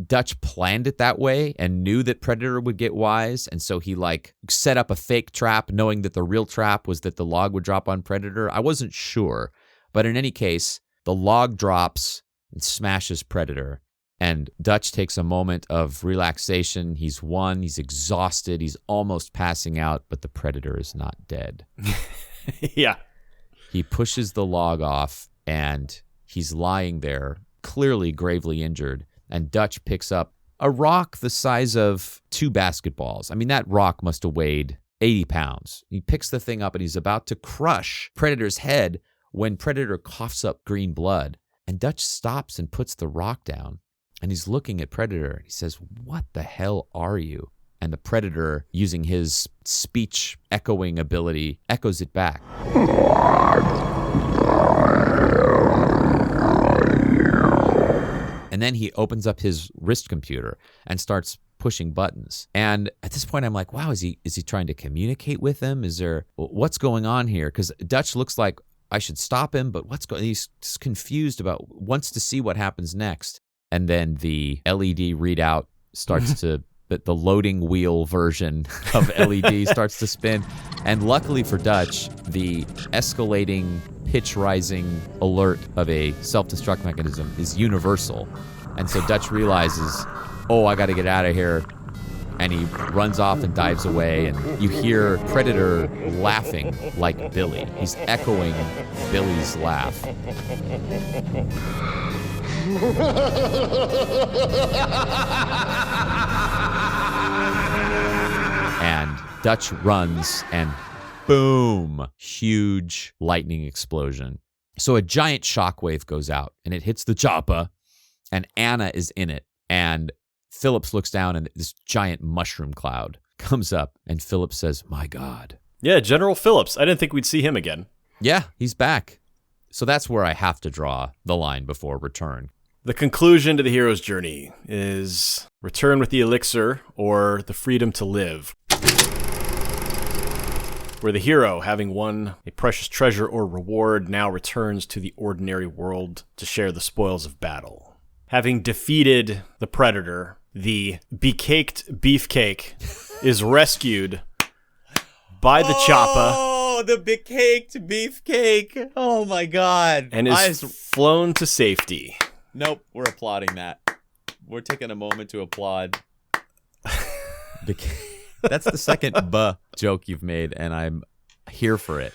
Dutch planned it that way and knew that Predator would get wise, and so he like set up a fake trap knowing that the real trap was that the log would drop on Predator. I wasn't sure, but in any case, the log drops and smashes Predator, and Dutch takes a moment of relaxation. He's won, he's exhausted, he's almost passing out, but the Predator is not dead. Yeah. He pushes the log off, and he's lying there, clearly gravely injured. And Dutch picks up a rock the size of 2 basketballs. I mean, that rock must have weighed 80 pounds. He picks the thing up and he's about to crush Predator's head when Predator coughs up green blood. And Dutch stops and puts the rock down. And he's looking at Predator. He says, "What the hell are you?" And the Predator, using his speech echoing ability, echoes it back. And then he opens up his wrist computer and starts pushing buttons. And at this point, I'm like, wow, is he trying to communicate with them? What's going on here? Because Dutch looks like I should stop him, but he's just confused wants to see what happens next. And then the LED readout starts to the loading wheel version of LED starts to spin. And luckily for Dutch, the escalating, pitch-rising alert of a self-destruct mechanism is universal. And so Dutch realizes, oh, I got to get out of here. And he runs off and dives away. And you hear Predator laughing like Billy. He's echoing Billy's laugh. And Dutch runs and boom, huge lightning explosion. So a giant shockwave goes out and it hits the choppa and Anna is in it. And Phillips looks down and this giant mushroom cloud comes up and Phillips says, "My God." Yeah, General Phillips. I didn't think we'd see him again. Yeah, he's back. So that's where I have to draw the line before return. The conclusion to the hero's journey is return with the elixir or the freedom to live. Where the hero, having won a precious treasure or reward, now returns to the ordinary world to share the spoils of battle. Having defeated the predator, the becaked beefcake is rescued by the choppa. Oh, the becaked beefcake. Oh my God. And is flown to safety. Nope, we're applauding that. We're taking a moment to applaud. That's the second joke you've made, and I'm here for it.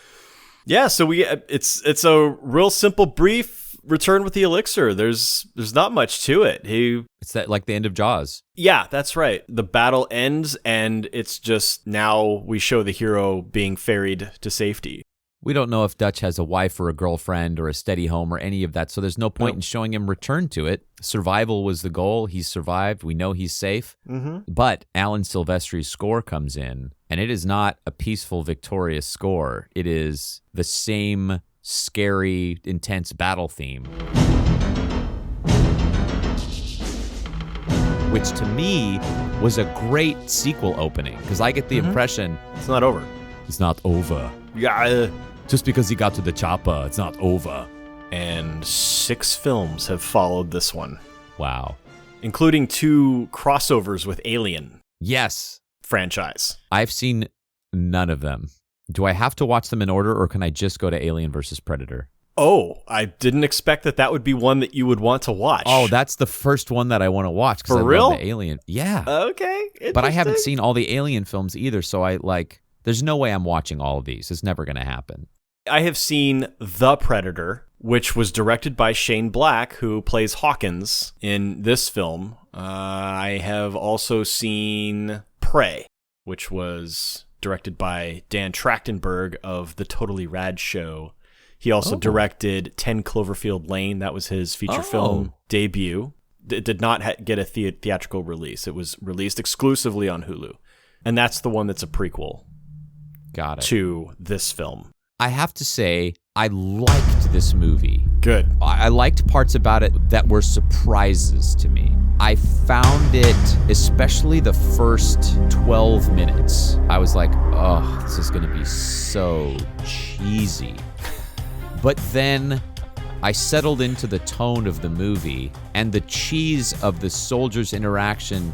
Yeah, so it's a real simple, brief return with the elixir. There's not much to it. It's that like the end of Jaws. Yeah, that's right. The battle ends, and it's just now we show the hero being ferried to safety. We don't know if Dutch has a wife or a girlfriend or a steady home or any of that, so there's no point in showing him return to it. Survival was the goal. He's survived. We know he's safe. Mm-hmm. But Alan Silvestri's score comes in, and it is not a peaceful, victorious score. It is the same scary, intense battle theme. Which to me was a great sequel opening, because I get the impression it's not over. It's not over. Yeah. Just because he got to the choppa, it's not over. And 6 films have followed this one. Wow. Including 2 crossovers with Alien. Yes. Franchise. I've seen none of them. Do I have to watch them in order, or can I just go to Alien versus Predator? Oh, I didn't expect that would be one that you would want to watch. Oh, that's the first one that I want to watch. For real? Love the Alien. Yeah. Okay. But I haven't seen all the Alien films either, so there's no way I'm watching all of these. It's never going to happen. I have seen The Predator, which was directed by Shane Black, who plays Hawkins in this film. I have also seen Prey, which was directed by Dan Trachtenberg of The Totally Rad Show. He also directed 10 Cloverfield Lane. That was his feature film debut. It did not get a theatrical release. It was released exclusively on Hulu. And that's the one that's a prequel. Got it. To this film. I have to say, I liked this movie. Good. I liked parts about it that were surprises to me. I found it, especially the first 12 minutes, I was like, oh, this is going to be so cheesy. But then I settled into the tone of the movie, and the cheese of the soldiers' interaction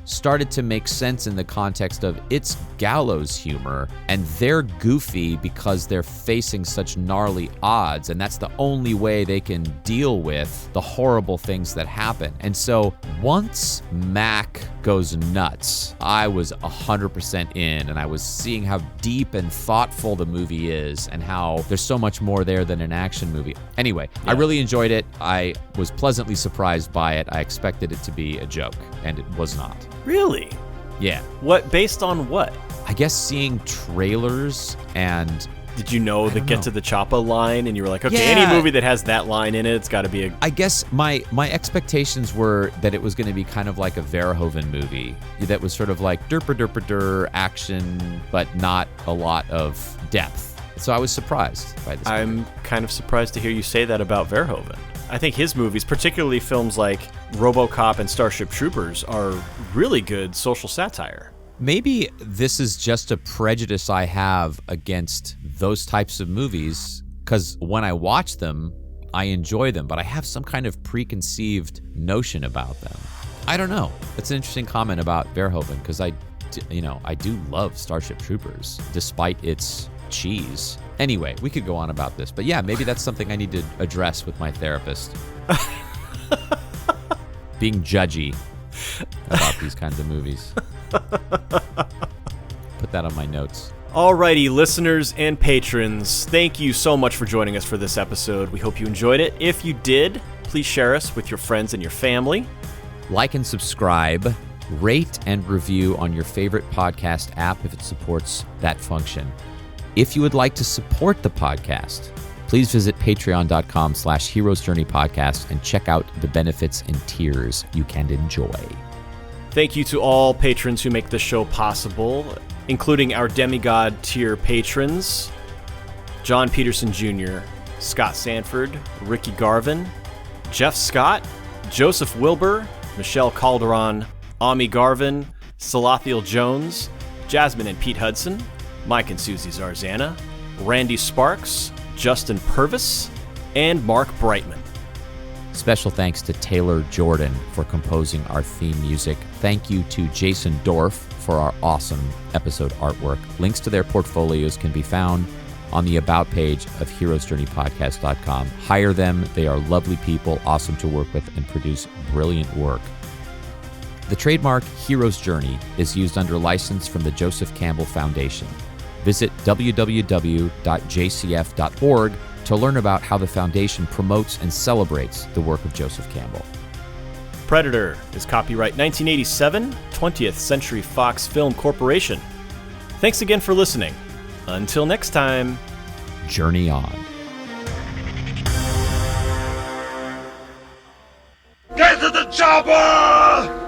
started to make sense in the context of it's gallows humor, and they're goofy because they're facing such gnarly odds, and that's the only way they can deal with the horrible things that happen. And so once Mac goes nuts, I was 100% in, and I was seeing how deep and thoughtful the movie is and how there's so much more there than an action movie. Anyway, I really enjoyed it. I was pleasantly surprised by it. I expected it to be a joke, and it was not. Really? Yeah. What? Based on what? I guess seeing trailers and... Did you know the Get to the Choppa line? And you were like, okay, Yeah. any movie that has that line in it, it's got to be a... I guess my expectations were that it was going to be kind of like a Verhoeven movie that was sort of like derp action, but not a lot of depth. So I was surprised by this movie. I'm kind of surprised to hear you say that about Verhoeven. I think his movies, particularly films like RoboCop and Starship Troopers, are really good social satire. Maybe this is just a prejudice I have against those types of movies, because when I watch them, I enjoy them, but I have some kind of preconceived notion about them. I don't know. It's an interesting comment about Verhoeven because I do love Starship Troopers despite its cheese. Anyway, we could go on about this, but yeah, maybe that's something I need to address with my therapist. Being judgy about these kinds of movies. Put that on my notes. Alrighty, listeners and patrons, thank you so much for joining us for this episode. We hope you enjoyed it. If you did, please share us with your friends and your family. Like and subscribe, rate and review on your favorite podcast app if it supports that function. If you would like to support the podcast, please visit patreon.com/heroesjourneypodcast and check out the benefits and tiers you can enjoy. Thank you to all patrons who make this show possible, including our demigod tier patrons, John Peterson Jr., Scott Sanford, Ricky Garvin, Jeff Scott, Joseph Wilbur, Michelle Calderon, Ami Garvin, Salathiel Jones, Jasmine and Pete Hudson, Mike and Susie Zarzana, Randy Sparks, Justin Purvis, and Mark Brightman. Special thanks to Taylor Jordan for composing our theme music. Thank you to Jason Dorff for our awesome episode artwork. Links to their portfolios can be found on the About page of heroesjourneypodcast.com. Hire them. They are lovely people, awesome to work with, and produce brilliant work. The trademark Hero's Journey is used under license from the Joseph Campbell Foundation. Visit www.jcf.org to learn about how the foundation promotes and celebrates the work of Joseph Campbell. Predator is copyright 1987, 20th Century Fox Film Corporation. Thanks again for listening. Until next time, journey on. Get to the chopper!